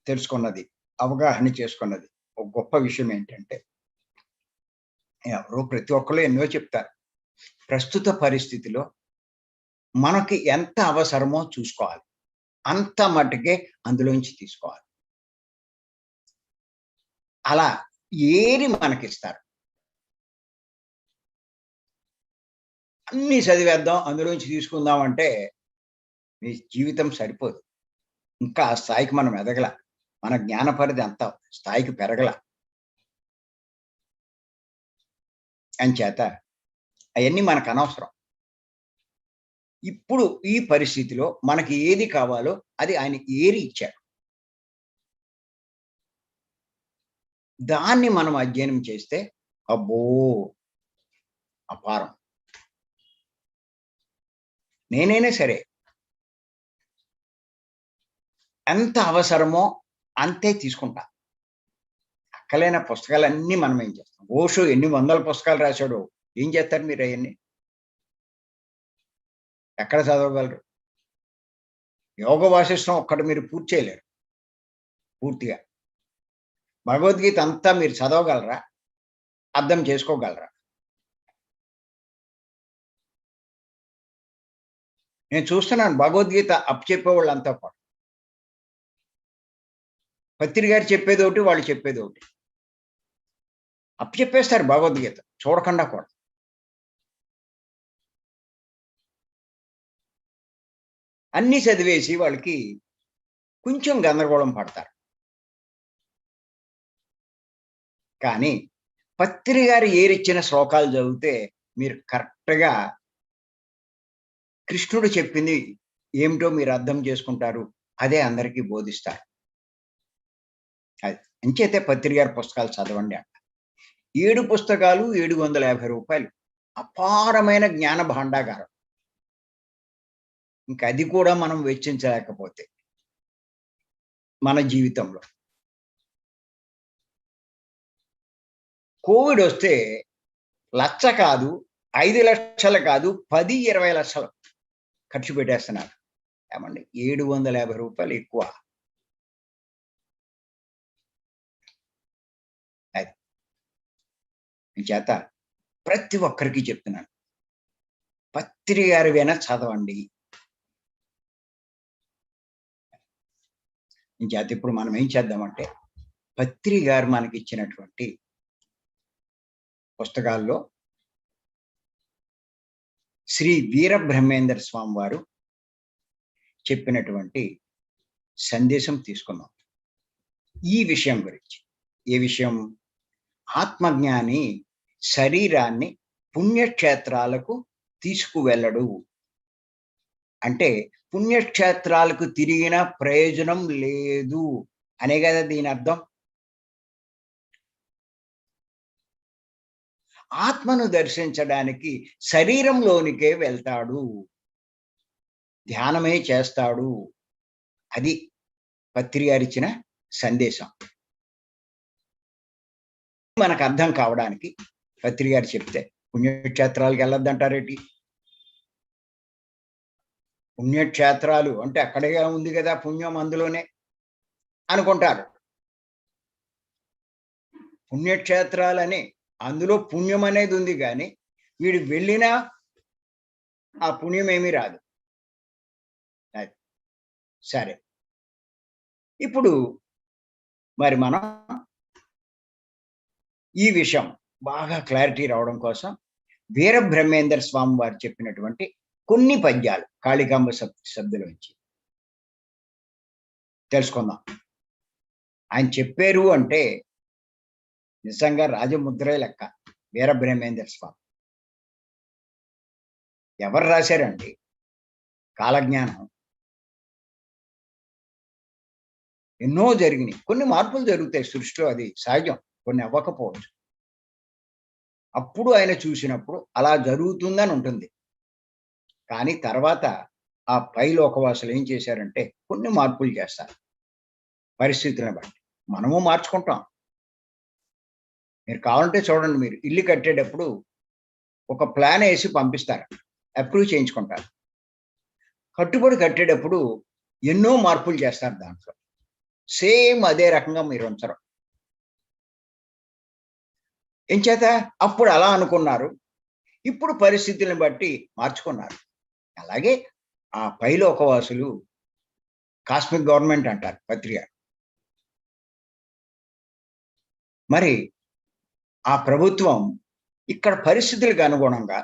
తెలుసుకున్నది, అవగాహన చేసుకున్నది ఒక గొప్ప విషయం ఏంటంటే, ఎవరో ప్రతి ఒక్కళ్ళు ఎన్నో చెప్తారు. ప్రస్తుత పరిస్థితిలో మనకి ఎంత అవసరమో చూసుకోవాలి. అంత మట్టుకే అందులోంచి తీసుకోవాలి. అలా ఏరి మనకిస్తారు. అన్నీ చదివేద్దాం, అందులోంచి తీసుకుందాం అంటే మీ జీవితం సరిపోదు. ఇంకా ఆ స్థాయికి మనం ఎదగల. మన జ్ఞాన పరిధి అంత స్థాయికి పెరగల. అంచేత అయన్నీ మనకనవసరం. ఇప్పుడు ఈ పరిస్థితిలో మనకి ఏది కావాలో అది ఆయన ఏరి ఇచ్చాడు. దాన్ని మనం అధ్యయనం చేస్తే అబ్బో! అపారం. నేనైనా సరే ఎంత అవసరమో అంతే తీసుకుంటా. అక్కలేని పుస్తకాలన్నీ మనం ఏం చేస్తాం. ఓషో ఎన్ని వందల పుస్తకాలు రాసాడో ఏం చేస్తారు మీరు అయన్నీ? ఎక్కడ చదవగలరు? యోగ వాసిష్టం ఒక్కటి మీరు పూర్తి చేయలేరు పూర్తిగా. భగవద్గీత అంతా మీరు చదవగలరా? అర్థం చేసుకోగలరా? నేను చూస్తున్నాను భగవద్గీత అప్పచెప్పేవాళ్ళంతా కూడా. పత్రి గారు చెప్పేదోటి, వాళ్ళు చెప్పేదోటి. అప్పచెప్పేస్తారు భగవద్గీత చూడకుండా కూడా. అన్నీ చదివేసి వాళ్ళకి కొంచెం గందరగోళం పడతారు. కానీ పత్రి గారు ఏరిచ్చిన శ్లోకాలు చదివితే మీరు కరెక్ట్‌గా కృష్ణుడు చెప్పింది ఏమిటో మీరు అర్థం చేసుకుంటారు. అదే అందరికీ బోధిస్తారు. అది. అంచేతే పత్రి గారి పుస్తకాలు చదవండి అంట. 7 పుస్తకాలు రూ. 750. అపారమైన జ్ఞాన భాండాగారం. ఇంక అది కూడా మనం వెచ్చించలేకపోతే మన జీవితంలో. కోవిడ్ వస్తే లక్ష కాదు, 5,00,000 కాదు, 10, 20 లక్షలు ఖర్చు పెట్టేస్తున్నారు. ఏమండి రూ. 750 ఎక్కువ. అది. చేత ప్రతి ఒక్కరికి చెప్తున్నాను. పత్రి గారివైనా చదవండి. చేత ఇప్పుడు మనం ఏం చేద్దామంటే పత్రి గారు మనకిచ్చినటువంటి పుస్తకాల్లో శ్రీ వీరబ్రహ్మేంద్ర స్వామి వారు చెప్పినటువంటి సందేశం తీసుకుందాం. ఈ విషయం గురించి. ఏ విషయం? ఆత్మజ్ఞాని శరీరాన్ని పుణ్యక్షేత్రాలకు తీసుకువెళ్ళడు. అంటే పుణ్యక్షేత్రాలకు తిరిగిన ప్రయోజనం లేదు అనే కదా దీని అర్థం. ఆత్మను దర్శించడానికి శరీరంలోనికే వెళ్తాడు. ధ్యానమే చేస్తాడు. అది పత్రి గారిచ్చిన సందేశం. మనకు అర్థం కావడానికి పత్రి గారు చెప్తే పుణ్యక్షేత్రాలకు వెళ్ళొద్దంటారేంటి? పుణ్యక్షేత్రాలు అంటే అక్కడే ఉంది కదా పుణ్యం అందులోనే అనుకుంటారు. పుణ్యక్షేత్రాలని అందులో పుణ్యం అనేది ఉంది కానీ వీడు వెళ్ళినా ఆ పుణ్యం ఏమీ రాదు. సరే, ఇప్పుడు మరి మనం ఈ విషయం బాగా క్లారిటీ రావడం కోసం వీరబ్రహ్మేంద్ర స్వామి వారు చెప్పినటువంటి కొన్ని పద్యాలు కాళికాంబ శబ్దులోంచి తెలుసుకుందాం. ఆయన చెప్పారు అంటే నిజంగా రాజముద్రే లెక్క. వీరబ్రహ్మేంద్ర స్వామి ఎవరు రాశారండి? కాలజ్ఞానం. ఎన్నో జరిగినాయి. కొన్ని మార్పులు జరుగుతాయి సృష్టిలో, అది సహజం. కొన్ని అవ్వకపోవచ్చు. అప్పుడు ఆయన చూసినప్పుడు అలా జరుగుతుందని ఉంటుంది. కానీ తర్వాత ఆ పై లోకవాసులు ఏం చేశారంటే కొన్ని మార్పులు చేస్తారు పరిస్థితులను బట్టి. మనము మార్చుకుంటాం. మీరు కావాలంటే చూడండి, మీరు ఇల్లు కట్టేటప్పుడు ఒక ప్లాన్ వేసి పంపిస్తారు, అప్రూవ్ చేయించుకుంటారు. కట్టుబడి కట్టేటప్పుడు ఎన్నో మార్పులు చేస్తారు దాంట్లో. సేమ్ అదే రకంగా మీరు ఉంచరు. ఎంచేత అప్పుడు అలా అనుకున్నారు, ఇప్పుడు పరిస్థితులను బట్టి మార్చుకున్నారు. అలాగే ఆ పైలోకవాసులు కాస్మిక్ గవర్నమెంట్ అంటారు పత్రిక. మరి ఆ ప్రభుత్వం ఇక్కడ పరిస్థితులకు అనుగుణంగా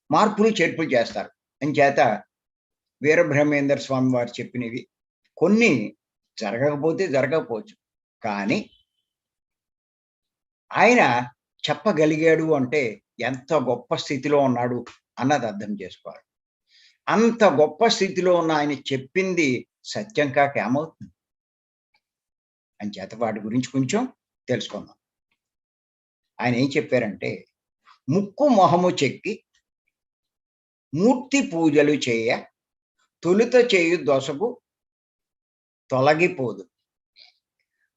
మార్పులు చేర్పులు చేస్తారు. అంచేత వీరబ్రహ్మేంద్ర స్వామి వారు చెప్పినవి కొన్ని జరగకపోతే జరగకపోవచ్చు, కానీ ఆయన చెప్పగలిగాడు అంటే ఎంత గొప్ప స్థితిలో ఉన్నాడు అన్నది అర్థం చేసుకోవాలి. అంత గొప్ప స్థితిలో ఉన్న ఆయన చెప్పింది సత్యం కాక ఏమవుతుంది? అంచేత వాటి గురించి కొంచెం తెలుసుకుందాం. ఆయన ఏం చెప్పారంటే, ముక్కు మొహము చెక్కి మూర్తి పూజలు చేయ తొలుత చేయు దొసగు తొలగిపోదు,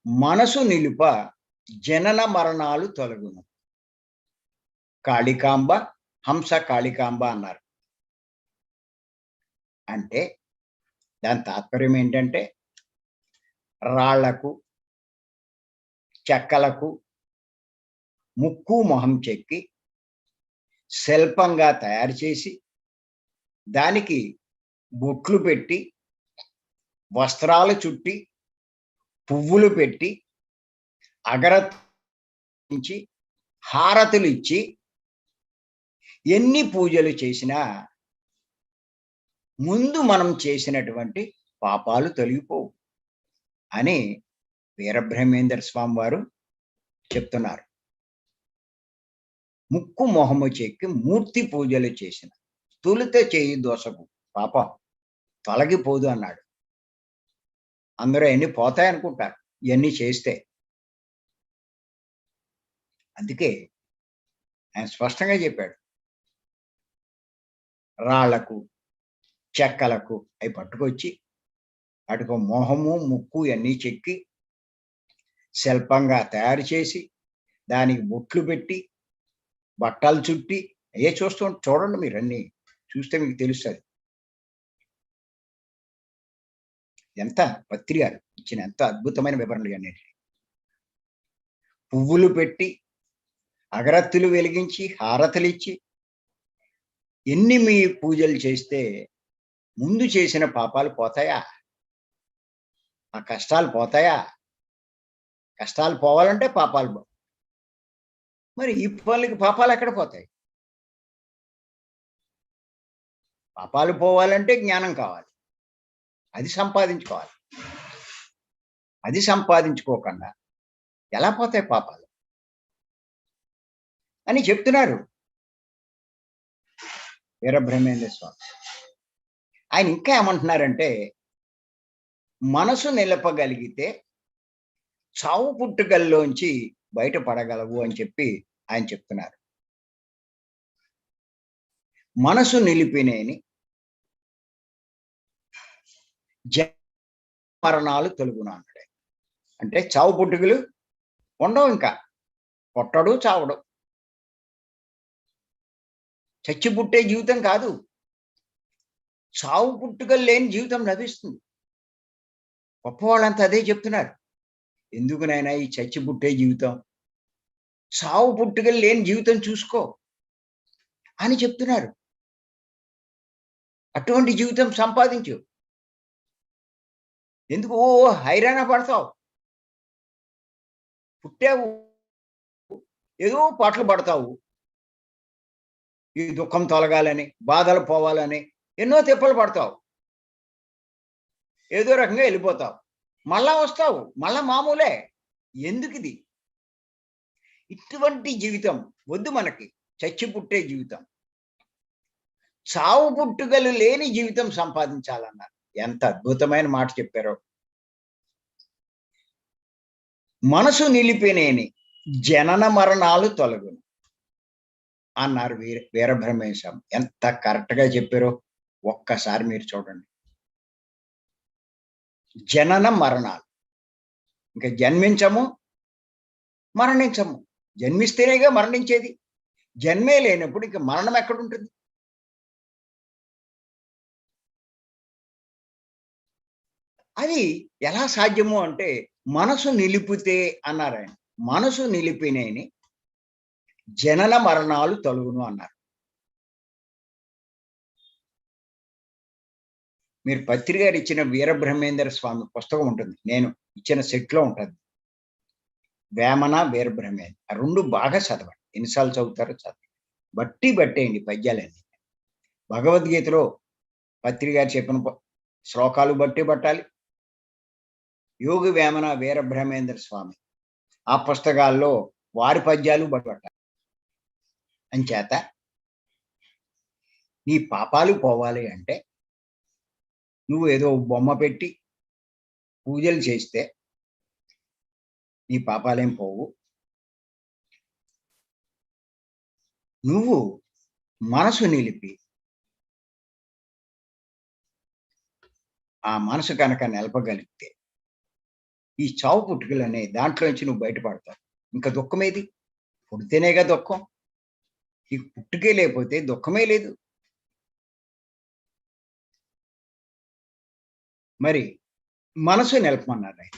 మనసు నిలుప జనన మరణాలు తొలగును. కాళికాంబ, హంస కాళికాంబ అన్నారు. అంటే దాని తాత్పర్యం ఏంటంటే, రాళ్లకు చెక్కలకు ముక్కు మొహం చెక్కి శిల్పంగా తయారు చేసి దానికి బొట్లు పెట్టి వస్త్రాలు చుట్టి పువ్వులు పెట్టి అగరత్తించి హారతులు ఇచ్చి ఎన్ని పూజలు చేసినా ముందు మనం చేసినటువంటి పాపాలు తొలగిపోవు అని వీరబ్రహ్మేంద్ర స్వామి వారు చెప్తున్నారు. ముక్కు మొహము చెక్కి మూర్తి పూజలు చేసిన తొలుత చేయి దోషకు పాపం తొలగిపోదు అన్నాడు. అందరూ ఎన్ని పోతాయనుకుంటారు ఇవన్నీ చేస్తే. అందుకే ఆయన స్పష్టంగా చెప్పాడు, రాళ్లకు చెక్కలకు అవి పట్టుకొచ్చి వాటికి మొహము ముక్కు ఇవన్నీ చెక్కి శిల్పంగా తయారు చేసి దానికి బొట్లు పెట్టి బట్టలు చుట్టి చూడండి, మీరు అన్ని చూస్తే మీకు తెలుస్తుంది. ఎంత పత్రి గారు ఇచ్చిన ఎంత అద్భుతమైన వివరణలు అన్నిటి. పువ్వులు పెట్టి అగరత్తులు వెలిగించి హారతులు ఇచ్చి ఎన్ని మీ పూజలు చేస్తే ముందు చేసిన పాపాలు పోతాయా? ఆ కష్టాలు పోతాయా? కష్టాలు పోవాలంటే పాపాలు పోవు. మరి ఈ పనులకి పాపాలు ఎక్కడ పోతాయి? పాపాలు పోవాలంటే జ్ఞానం కావాలి, అది సంపాదించుకోవాలి. అది సంపాదించుకోకుండా ఎలా పోతాయి పాపాలు అని చెప్తున్నారు వీరబ్రహ్మేంద్ర స్వామి. ఆయన ఇంకా ఏమంటున్నారంటే, మనసు నిలపగలిగితే చావు పుట్టుకల్లోంచి బయటపడగలవు అని చెప్పి ఆయన చెప్తున్నారు. మనసు నిలిపినేని మరణాలు తొలుగును అన్నాడు. అంటే చావు పుట్టుకలు ఉండవు, ఇంకా పుట్టడు చావడు, చచ్చి పుట్టే జీవితం కాదు, చావు పుట్టుకలు లేని జీవితం లభిస్తుంది. గొప్పవాళ్ళంతా అదే చెప్తున్నారు. ఎందుకు నాయనా ఈ చచ్చి పుట్టే జీవితం, చావు పుట్టుకలు లేని జీవితం చూసుకో అని చెప్తున్నారు. అటువంటి జీవితం సంపాదించు. ఎందుకు హైరాణ పడతావు? పుట్టావు, ఏదో పాటలు పడతావు, ఈ దుఃఖం తొలగాలని, బాధలు పోవాలని ఎన్నో తిప్పలు పడతావు, ఏదో రకంగా వెళ్ళిపోతావు, మళ్ళా వస్తావు, మళ్ళా మామూలే. ఎందుకు ఇది? ఇటువంటి జీవితం వద్దు మనకి. చచ్చి పుట్టే జీవితం, చావు పుట్టుకలు లేని జీవితం సంపాదించాలన్నారు. ఎంత అద్భుతమైన మాట చెప్పారో. మనసు నిలిపినేని జనన మరణాలు తొలగును అన్నారు వీరబ్రహ్మేశం. ఎంత కరెక్ట్ గా చెప్పారో ఒక్కసారి మీరు చూడండి. జనన మరణాలు, ఇంకా జన్మించము మరణించము. జన్మిస్తేనేగా మరణించేది. జన్మే లేనప్పుడు ఇంకా మరణం ఎక్కడుంటుంది? అది ఎలా సాధ్యము అంటే, మనసు నిలిపితే అన్నారు ఆయన. మనసు నిలిపినేని జనన మరణాలు తొలగును అన్నారు. మీరు పత్రి గారు ఇచ్చిన వీరబ్రహ్మేంద్ర స్వామి పుస్తకం ఉంటుంది, నేను ఇచ్చిన సెట్లో ఉంటుంది. వేమన వీరబ్రహ్మేంద్ర, ఆ రెండు బాగా చదవండి. ఎన్నిసార్లు చదువుతారో చదవండి, బట్టి పట్టేయండి పద్యాలన్నీ. భగవద్గీతలో పత్రి గారు చెప్పిన శ్లోకాలు బట్టి పట్టాలి. యోగి వేమన వీరబ్రహ్మేంద్ర స్వామి ఆ పుస్తకాల్లో వారి పద్యాలు బట్టి పట్టాలి. అంచేత నీ పాపాలు పోవాలి అంటే నువ్వు ఏదో బొమ్మ పెట్టి పూజలు చేస్తే నీ పాపాలేం పోవు. నువ్వు మనసు నిలిపి ఆ మనసు కనుక నిలపగలిగితే ఈ చావు పుట్టుకలు అనే దాంట్లో నుంచి నువ్వు బయటపడతావు. ఇంకా దుఃఖమేది? పుడితేనేగా దుఃఖం. ఈ పుట్టుకే లేకపోతే దుఃఖమే లేదు. మరి మనసు నిలపమన్నారు ఆయన.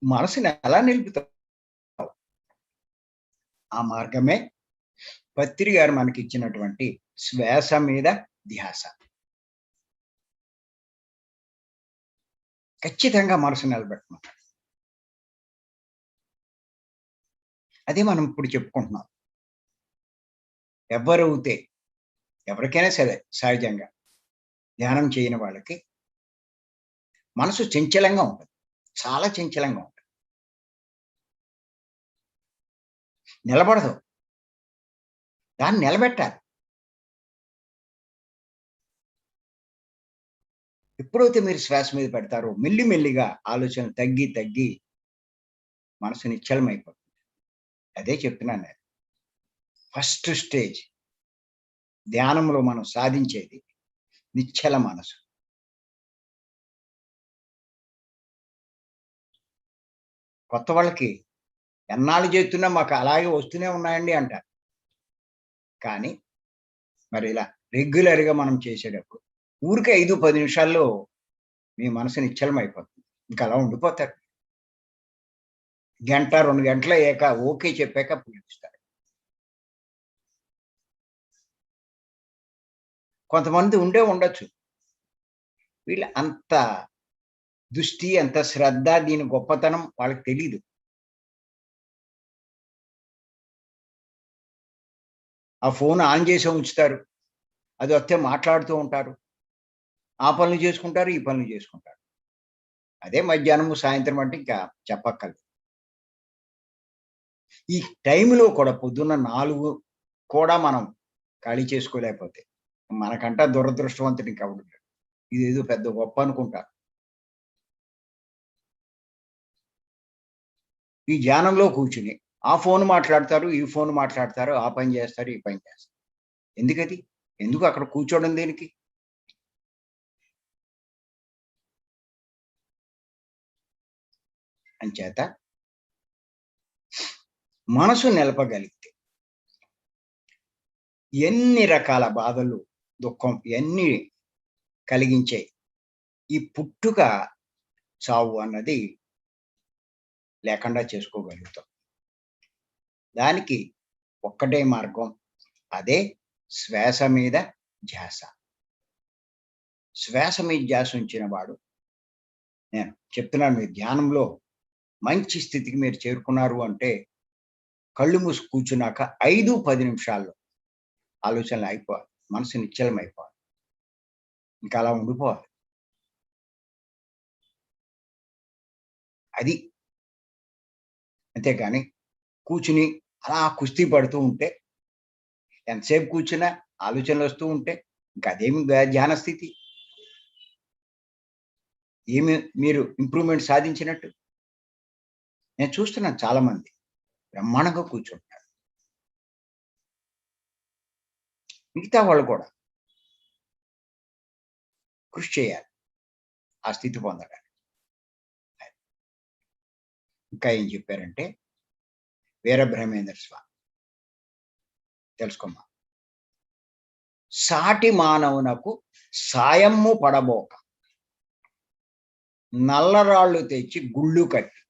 మనసుని ఎలా నిలుపుతావు? ఆ మార్గమే పత్రి గారు మనకి ఇచ్చినటువంటి శ్వాస మీద ధ్యాస. ఖచ్చితంగా మనసు నిలబెట్టమన్నారు. అదే మనం ఇప్పుడు చెప్పుకుంటున్నాం. ఎవరైతే ఎవరికైనా సరే సహజంగా ధ్యానం చేయని వాళ్ళకి మనసు చంచలంగా ఉంటుంది. చాలా చంచలంగా ఉంటుంది. నిలబడదు. దాన్ని నిలబెట్టాలి. ఎప్పుడైతే మీరు శ్వాస మీద పెడతారో మెల్లిమెల్లిగా ఆలోచన తగ్గి తగ్గి మనసు నిశ్చలమైపోతుంది. అదే చెప్తున్నాను నేను. ఫస్ట్ స్టేజ్ ధ్యానంలో మనం సాధించేది నిశ్చల మనసు. కొత్త వాళ్ళకి ఎన్నాళ్ళు చేస్తున్నా మాకు అలాగే వస్తూనే ఉన్నాయండి అంటారు. కానీ మరి ఇలా రెగ్యులర్గా మనం చేసేటప్పుడు ఊరికే 5-10 నిమిషాల్లో మీ మనసు నిశ్చలం అయిపోతుంది. ఇంకా అలా ఉండిపోతారు. గంట 2 గంటలు అయ్యాక ఓకే చెప్పాక పూజిస్తారు. కొంతమంది ఉండొచ్చు. వీళ్ళు అంత దృష్టి, అంత శ్రద్ధ, దీని గొప్పతనం వాళ్ళకి తెలీదు. ఆ ఫోన్ ఆన్ చేసి ఉంచుతారు. అది వస్తే మాట్లాడుతూ ఉంటారు. ఆ పనులు చేసుకుంటారు, ఈ పనులు చేసుకుంటారు. అదే మధ్యాహ్నము, సాయంత్రం అంటే ఇంకా చెప్పక్కర్లేదు. ఈ టైంలో కూడా పొద్దున్న 4 కూడా మనం ఖాళీ చేసుకోలేకపోతే మనకంటా దురదృష్టవంతుడు ఇంకెవడు లేడు. ఇదేదో పెద్ద గొప్ప అనుకుంటారు. ఈ ధ్యానంలో కూర్చుని ఆ ఫోన్ మాట్లాడతారు, ఈ ఫోన్ మాట్లాడతారు, ఆ పని చేస్తారు, ఈ పని చేస్తారు. ఎందుకది? ఎందుకు అక్కడ కూర్చోవడం దేనికి? అంచేత మనసు నిలపగలిగితే ఎన్ని రకాల బాధలు, దుఃఖం ఇవన్నీ కలిగించే ఈ పుట్టుక, చావు అన్నది లేకుండా చేసుకోగలుగుతాం. దానికి ఒక్కటే మార్గం. అదే శ్వాస మీద ధ్యాస. శ్వాస మీద ధ్యాస ఉంచిన వాడు, నేను చెప్తున్నాను, మీరు ధ్యానంలో మంచి స్థితికి మీరు చేరుకున్నారు అంటే కళ్ళు మూసి కూర్చున్నాక 5-10 నిమిషాల్లో ఆలోచనలు అయిపోవాలి. మనసు నిశ్చలం అయిపోవాలి. ఇంకా అలా ఉండిపోవాలి. అది. అంతేకాని కూర్చుని అలా కుస్తీ పడుతూ ఉంటే, ఎంతసేపు కూర్చున్నా ఆలోచనలు వస్తూ ఉంటే ఇంకా అదేమి ధ్యాన స్థితి. ఏమి మీరు ఇంప్రూవ్మెంట్ సాధించినట్టు? నేను చూస్తున్నాను చాలా మంది బ్రహ్మాండంగా కూర్చుంటారు. మిగతా వాళ్ళు కూడా కృషి చేయాలి ఆ స్థితి పొందడానికి. ఇంకా ఏం చెప్పారంటే వీరబ్రహ్మేంద్ర స్వామి, తెలుసుకోమ్మా. సాటి మానవునకు సాయమ్ము పడబోక నల్లరాళ్ళు తెచ్చి గుళ్ళు కట్టి.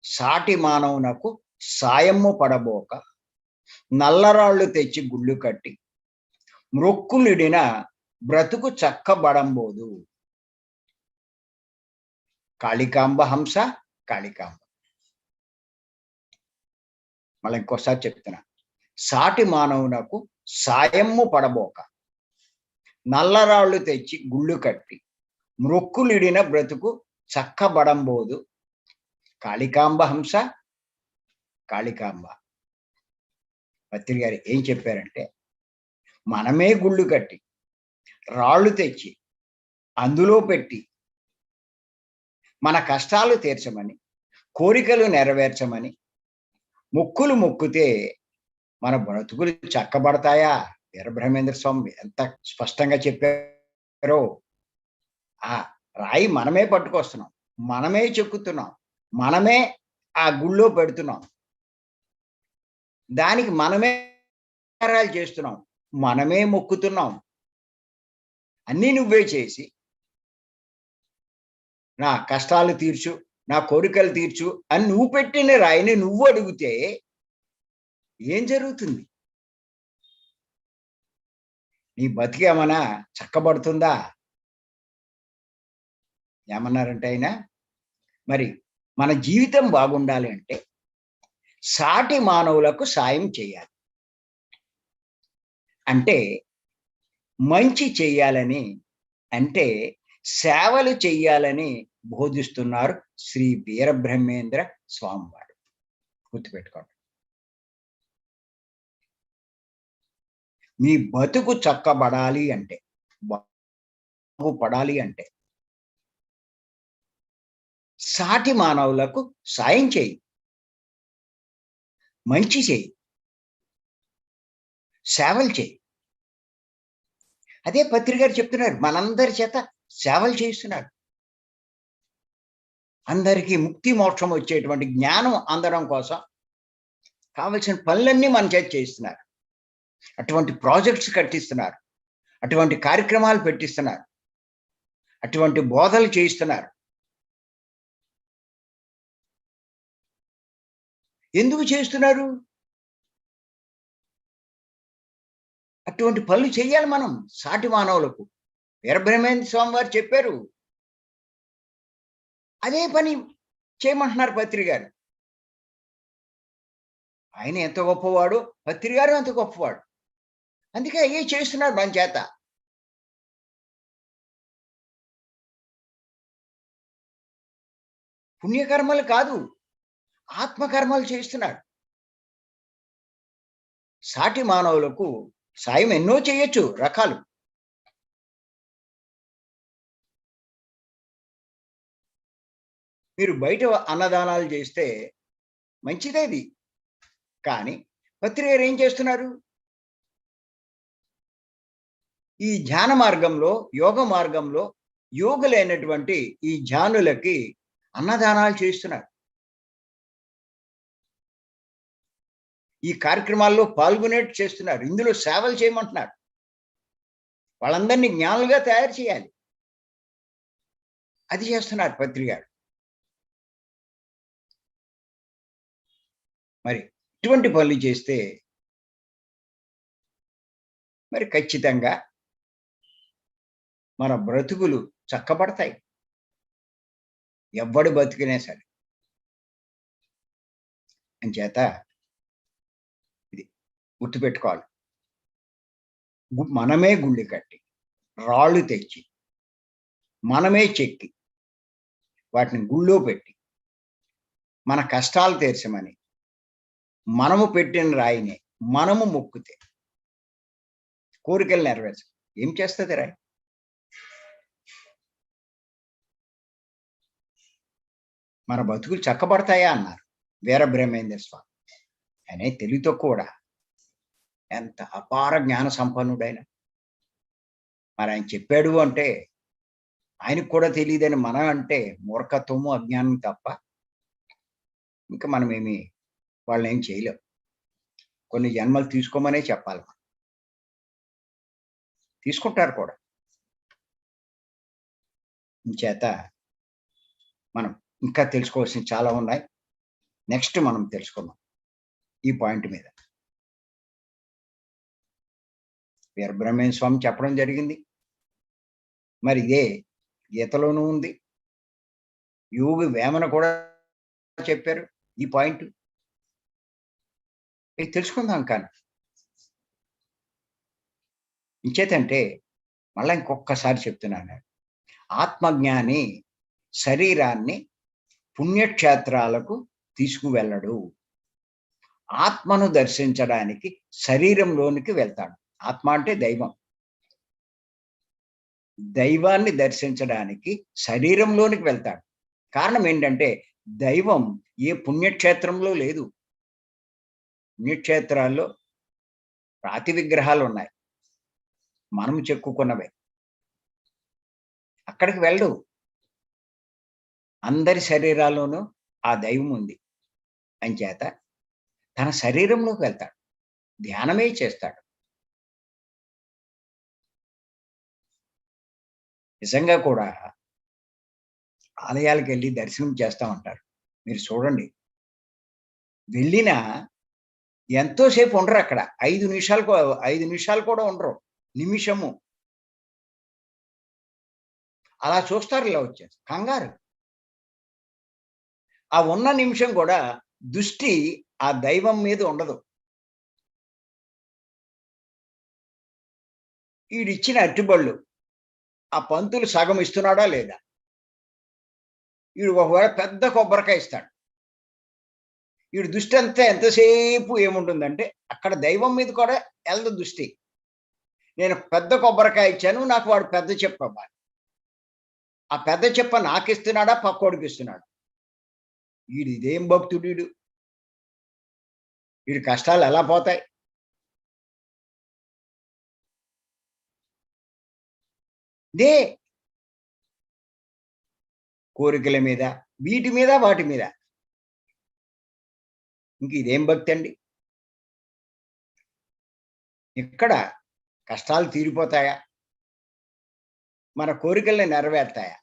సాటి మానవునకు సాయమ్ము పడబోక నల్లరాళ్ళు తెచ్చి గుళ్ళు కట్టి మ్రొక్కులిడిన బ్రతుకు చక్కబడంబోదు. కాళికాంబ హంస, కాళికాంబ. మళ్ళీ ఇంకోసారి చెప్తున్నా. సాటి మానవునకు సాయమ్ము పడబోక నల్లరాళ్ళు తెచ్చి గుళ్ళు కట్టి మృక్కులిడిన బ్రతుకు చక్కబడంబోదు కాళికాంబ హంస కాళికాంబ. పత్రి గారు ఏం చెప్పారంటే, మనమే గుళ్ళు కట్టి రాళ్ళు తెచ్చి అందులో పెట్టి మన కష్టాలు తీర్చమని, కోరికలు నెరవేర్చమని మొక్కులు మొక్కితే మన బ్రతుకులు చక్కబడతాయా? వీరబ్రహ్మేంద్ర స్వామి ఎంత స్పష్టంగా చెప్పారో. ఆ రాయి మనమే పట్టుకొస్తున్నాం, మనమే చెక్కుతున్నాం, మనమే ఆ గుళ్ళో పెడుతున్నాం, దానికి మనమే చేస్తున్నాం, మనమే మొక్కుతున్నాం. అన్నీ నువ్వే చేసి నా కష్టాలు తీర్చు, నా కోరికలు తీర్చు అని నువ్వు పెట్టిన రాయిని నువ్వు అడిగితే ఏం జరుగుతుంది? నీ బతికేమన్నా చక్కబడుతుందా? ఏమన్నారంటే ఆయన, మరి మన జీవితం బాగుండాలి అంటే సాటి మానవులకు సాయం చేయాలి, అంటే మంచి చెయ్యాలని, అంటే సేవలు చెయ్యాలని బోధిస్తున్నారు శ్రీ వీరబ్రహ్మేంద్ర స్వామి వారు. గుర్తుపెట్టుకోండి. మీ బతుకు చక్కబడాలి అంటే, బాగుపడాలి అంటే సాటి మానవులకు సాయం చేయి, మంచి చేయి, సేవలు చేయి. అదే పత్రి గారు చెప్తున్నారు, మనందరి చేత సేవలు చేయిస్తున్నారు. అందరికీ ముక్తి మోక్షం వచ్చేటువంటి జ్ఞానం అందడం కోసం కావలసిన పనులన్నీ మన చేత చేయిస్తున్నారు. అటువంటి ప్రాజెక్ట్స్ కట్టిస్తున్నారు, అటువంటి కార్యక్రమాలు పెట్టిస్తున్నారు, అటువంటి బోధలు చేయిస్తున్నారు. ఎందుకు చేస్తున్నారు? అటువంటి పనులు చేయాలి మనం సాటి మానవులకు. వీరబ్రహ్మేంద్ర స్వామి వారు చెప్పారు, అదే పని చేయమంటున్నారు పత్రి గారు. ఆయన ఎంత గొప్పవాడు, పత్రి గారు అంత గొప్పవాడు. అందుకే అయ్యే చేస్తున్నారు మన చేత. పుణ్యకర్మలు కాదు, ఆత్మకర్మలు చేస్తున్నారు. సాటి మానవులకు సాయం ఎన్నో చేయొచ్చు, రకాలు. మీరు బయట అన్నదానాలు చేస్తే మంచిదేది, కానీ పత్రి గారు ఏం చేస్తున్నారు? ఈ ధ్యాన మార్గంలో, యోగ మార్గంలో యోగులైనటువంటి ఈ ధ్యానులకి అన్నదానాలు చేస్తున్నారు. ఈ కార్యక్రమాల్లో పాల్గొనేట్టు చేస్తున్నారు. ఇందులో సేవలు చేయమంటున్నారు. వాళ్ళందరినీ జ్ఞానులుగా తయారు చేయాలి. అది చేస్తున్నారు పత్రి గారు. మరి ఇటువంటి పనులు చేస్తే మరి ఖచ్చితంగా మన బ్రతుకులు చక్కబడతాయి. ఎవ్వడు బతికినా సరే. అంచేత ఇది గుర్తుపెట్టుకోవాలి. మనమే గుళ్ళు కట్టి, రాళ్ళు తెచ్చి, మనమే చెక్కి, వాటిని గుళ్ళో పెట్టి, మన కష్టాలు తీర్చమని మనము పెట్టిన రాయిని మనము మొక్కితే కోరికలు నెరవేర్చ ఏం చేస్తుంది రాయి? మన బతుకులు చక్కబడతాయా అన్నారు వీరబ్రహ్మేంద్ర స్వామి. అనే తెలివితో కూడా ఎంత అపార జ్ఞాన సంపన్నుడైన. మరి ఆయన చెప్పాడు అంటే ఆయనకు కూడా తెలియదని మనం అంటే మూర్ఖత్వము, అజ్ఞానం తప్ప ఇంకా మనమేమి వాళ్ళని ఏం చేయలేం. కొన్ని జన్మలు తీసుకోమనే చెప్పాలి. తీసుకుంటారు కూడా. చేత మనం ఇంకా తెలుసుకోవాల్సిన చాలా ఉన్నాయి. నెక్స్ట్ మనం తెలుసుకుందాం ఈ పాయింట్ మీద. వీరబ్రహ్మేంద్ర స్వామి చెప్పడం జరిగింది. మరి ఇదే గీతలోనూ ఉంది. యోగి వేమన కూడా చెప్పారు ఈ పాయింట్. తెలుసుకుందాం కానీ ఇంచేతంటే మళ్ళా ఇంకొక్కసారి చెప్తున్నాను. ఆత్మజ్ఞాని శరీరాన్ని పుణ్యక్షేత్రాలకు తీసుకువెళ్ళడు. ఆత్మను దర్శించడానికి శరీరంలోనికి వెళ్తాడు. ఆత్మ అంటే దైవం. దైవాన్ని దర్శించడానికి శరీరంలోనికి వెళ్తాడు. కారణం ఏంటంటే దైవం ఏ పుణ్యక్షేత్రంలో లేదు. పుణ్యక్షేత్రాల్లో రాతి విగ్రహాలు ఉన్నాయి. మనం చెక్కుకున్నవే. అక్కడికి వెళ్ళడు. అందరి శరీరాల్లోనూ ఆ దైవం ఉంది. అంచేత తన శరీరంలోకి వెళ్తాడు. ధ్యానమే చేస్తాడు. నిజంగా కూడా ఆలయాలకెళ్ళి దర్శనం చేస్తా ఉంటారు. మీరు చూడండి. వెళ్ళినా ఎంతో సేపు ఉండరక్కడ. 5 నిమిషాలు కూడా ఉండరు. నిమిషము. అలా చూస్తారు, ఇలా వచ్చేసి. కంగారు. ఆ ఉన్న నిమిషం కూడా దృష్టి ఆ దైవం మీద ఉండదు. ఈడిచ్చిన అరటిబళ్ళు ఆ పంతులు సగం ఇస్తున్నాడా లేదా? ఈడు ఒకవేళ పెద్ద కొబ్బరికాయ ఇస్తాడు. ఈడు దృష్టి అంతా ఎంతసేపు ఏముంటుందంటే అక్కడ దైవం మీద కూడా ఎళ్ళదు దృష్టి. నేను పెద్ద కొబ్బరికాయ ఇచ్చాను, నాకు వాడు పెద్ద చెప్ప ఇవ్వాలి. ఆ పెద్ద చెప్ప నాకిస్తున్నాడా, పక్కోడికి ఇస్తున్నాడా? ఇదేం భక్తుడీడు? ఈడి కష్టాలు ఎలా పోతాయి? దే కోరికల మీద, వీటి మీద, వాటి మీద. ఇంక ఇదేం భక్తి అండి? ఇక్కడ కష్టాలు తీరిపోతాయా? మన కోరికల్ని నెరవేరుతాయా?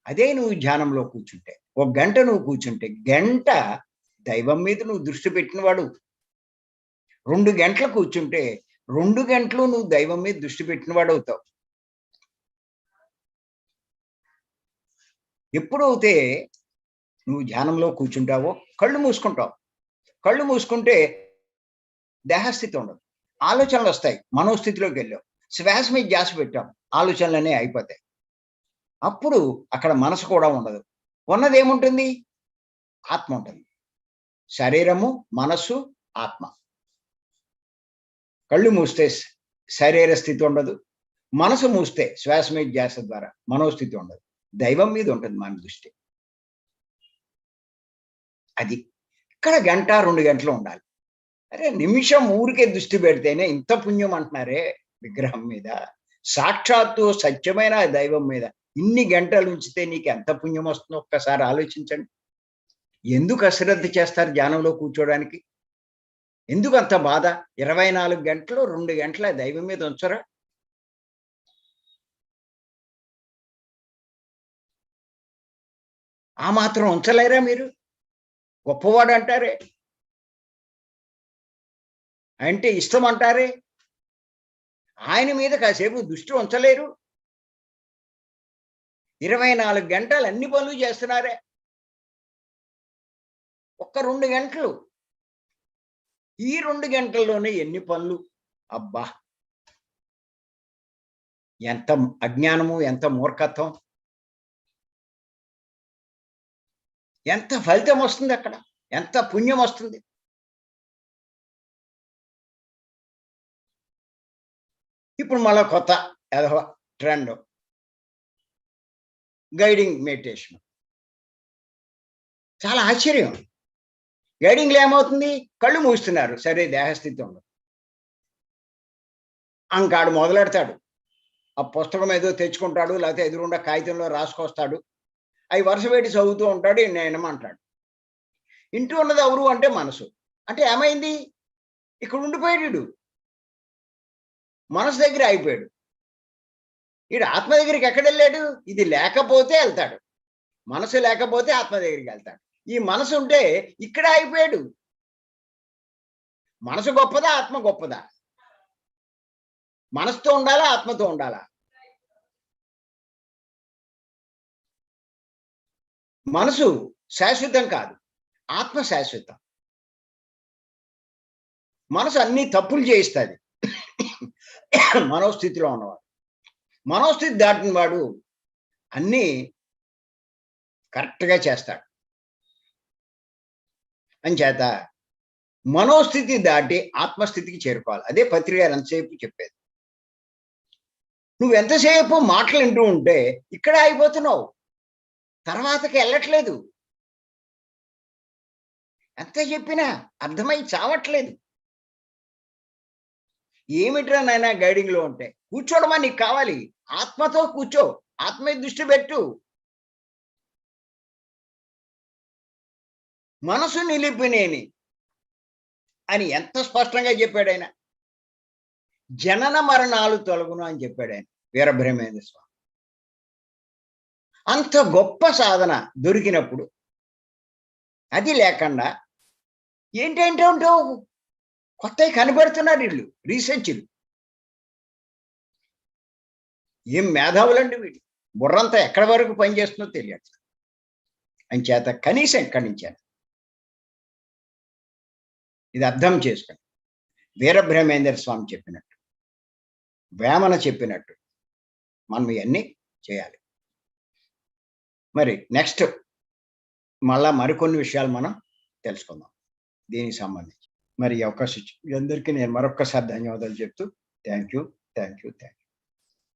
అదే నువ్వు ధ్యానంలో కూర్చుంటే. ఒక గంట నువ్వు కూర్చుంటే, గంట దైవం మీద నువ్వు దృష్టి పెట్టినవాడు. 2 గంటలు కూర్చుంటే 2 గంటలు నువ్వు దైవం మీద దృష్టి పెట్టినవాడవుతావు. ఎప్పుడైతే నువ్వు ధ్యానంలో కూర్చుంటావో కళ్ళు మూసుకుంటావు. కళ్ళు మూసుకుంటే దేహస్థితి ఉండదు. ఆలోచనలు వస్తాయి. మనోస్థితిలోకి వెళ్ళావు. శ్వాస మీద ధ్యాస పెట్టాం. ఆలోచనలన్నీ అయిపోతాయి. అప్పుడు అక్కడ మనసు కూడా ఉండదు. ఉన్నదేముంటుంది? ఆత్మ ఉంటుంది. శరీరము, మనస్సు, ఆత్మ. కళ్ళు మూస్తే శరీర స్థితి ఉండదు. మనసు మూస్తే శ్వాస మీద ధ్యాస ద్వారా మనోస్థితి ఉండదు. దైవం మీద ఉంటుంది మన దృష్టి. అది. ఇక్కడ గంట, 2 గంటలు ఉండాలి. అరే నిమిషం ఊరికే దృష్టి పెడితేనే ఇంత పుణ్యం అంటున్నారే విగ్రహం మీద. సాక్షాత్తు సత్యమైన దైవం మీద ఇన్ని గంటలు ఉంచితే నీకు ఎంత పుణ్యం వస్తుందో ఒక్కసారి ఆలోచించండి. ఎందుకు అశ్రద్ధ చేస్తారు ధ్యానంలో కూర్చోడానికి? ఎందుకు అంత బాధ? 24 గంటలు 2 గంటల దైవం మీద ఉంచరా? ఆ మాత్రం ఉంచలేరా మీరు? గొప్పవాడు అంటారే, అంటే ఇష్టం అంటారే, ఆయన మీద కాసేపు దృష్టి ఉంచలేరు? 24 గంటలు అన్ని పనులు చేస్తున్నారే. ఒక్క 2 గంటలు, ఈ 2 గంటల్లోనే ఎన్ని పనులు! అబ్బా! ఎంత అజ్ఞానము, ఎంత మూర్ఖత్వం! ఎంత ఫలితం వస్తుంది అక్కడ? ఎంత పుణ్యం వస్తుంది? ఇప్పుడు మళ్ళా కొత్త ఎదవ ట్రెండ్ గైడింగ్ మెడిటేషన్. చాలా ఆశ్చర్యం. గైడింగ్‌లో ఏమవుతుంది? కళ్ళు మూస్తున్నారు. సరే దేహస్థితి ఉండదు. ఇంకాడు మొదలెడతాడు. ఆ పుస్తకం ఏదో తెచ్చుకుంటాడు. లేకపోతే ఎదురుగుండా కాగితంలో రాసుకొస్తాడు. అవి వరుస పెట్టి చదువుతూ ఉంటాడు. ఈయనేమంటాడు. ఇంటూ ఉన్నది ఎవరు అంటే మనసు. అంటే ఏమైంది? ఇక్కడ ఉండిపోయాడు ఈడు. మనసు దగ్గర ఆగిపోయాడు. ఈడు ఆత్మ దగ్గరికి ఎక్కడెళ్ళాడు? ఇది లేకపోతే వెళ్తాడు. మనసు లేకపోతే ఆత్మ దగ్గరికి వెళ్తాడు. ఈ మనసు ఉంటే ఇక్కడ ఆగిపోయాడు. మనసు గొప్పదా? ఆత్మ గొప్పదా? మనసుతో ఉండాలా? ఆత్మతో ఉండాలా? మనసు శాశ్వతం కాదు. ఆత్మ శాశ్వతం. మనసు అన్ని తప్పులు చేయిస్తుంది. మనోస్థితిలో ఉన్నవాడు, మనోస్థితి దాటిన వాడు అన్నీ కరెక్ట్గా చేస్తాడు. అంచేత మనోస్థితి దాటి ఆత్మస్థితికి చేరుకోవాలి. అదే పత్రి గారు ఎంతసేపు చెప్పేది. నువ్వు ఎంతసేపు మాటలు వింటూ ఉంటే ఇక్కడే అయిపోతున్నావు, తర్వాతకి వెళ్ళట్లేదు. ఎంత చెప్పినా అర్థమై చావట్లేదు. ఏమిట్రా నాయన గైడింగ్ లో ఉంటే కూర్చోడమా నీకు కావాలి, ఆత్మతో కూర్చో, ఆత్మ మీద దృష్టి పెట్టు. మనసు నిలిపినేని అని ఎంత స్పష్టంగా చెప్పాడు ఆయన. జనన మరణాలు తొలగును అని చెప్పాడు ఆయన, వీరబ్రహ్మేంద్ర స్వామి. అంత గొప్ప సాధన దొరికినప్పుడు అది లేకుండా ఏంటంటే ఉంటావు, కొత్తవి కనబడుతున్నారు వీళ్ళు రీసెర్చ్లు. ఏం మేధావులండి వీళ్ళు, బుర్రంతా ఎక్కడి వరకు పనిచేస్తుందో తెలియదు. అంచేత కనీసం ఎక్కడి నుంచాను ఇది అర్థం చేసుకుని వీరబ్రహ్మేంద్ర స్వామి చెప్పినట్టు, వేమన చెప్పినట్టు మనం ఇవన్నీ చేయాలి. మరి నెక్స్ట్ మళ్ళా మరికొన్ని విషయాలు మనం తెలుసుకుందాం దీనికి సంబంధించి. మరి ఈ అవకాశం అందరికీ నేను మరొక్కసారి ధన్యవాదాలు చెప్తూ థ్యాంక్ యూ.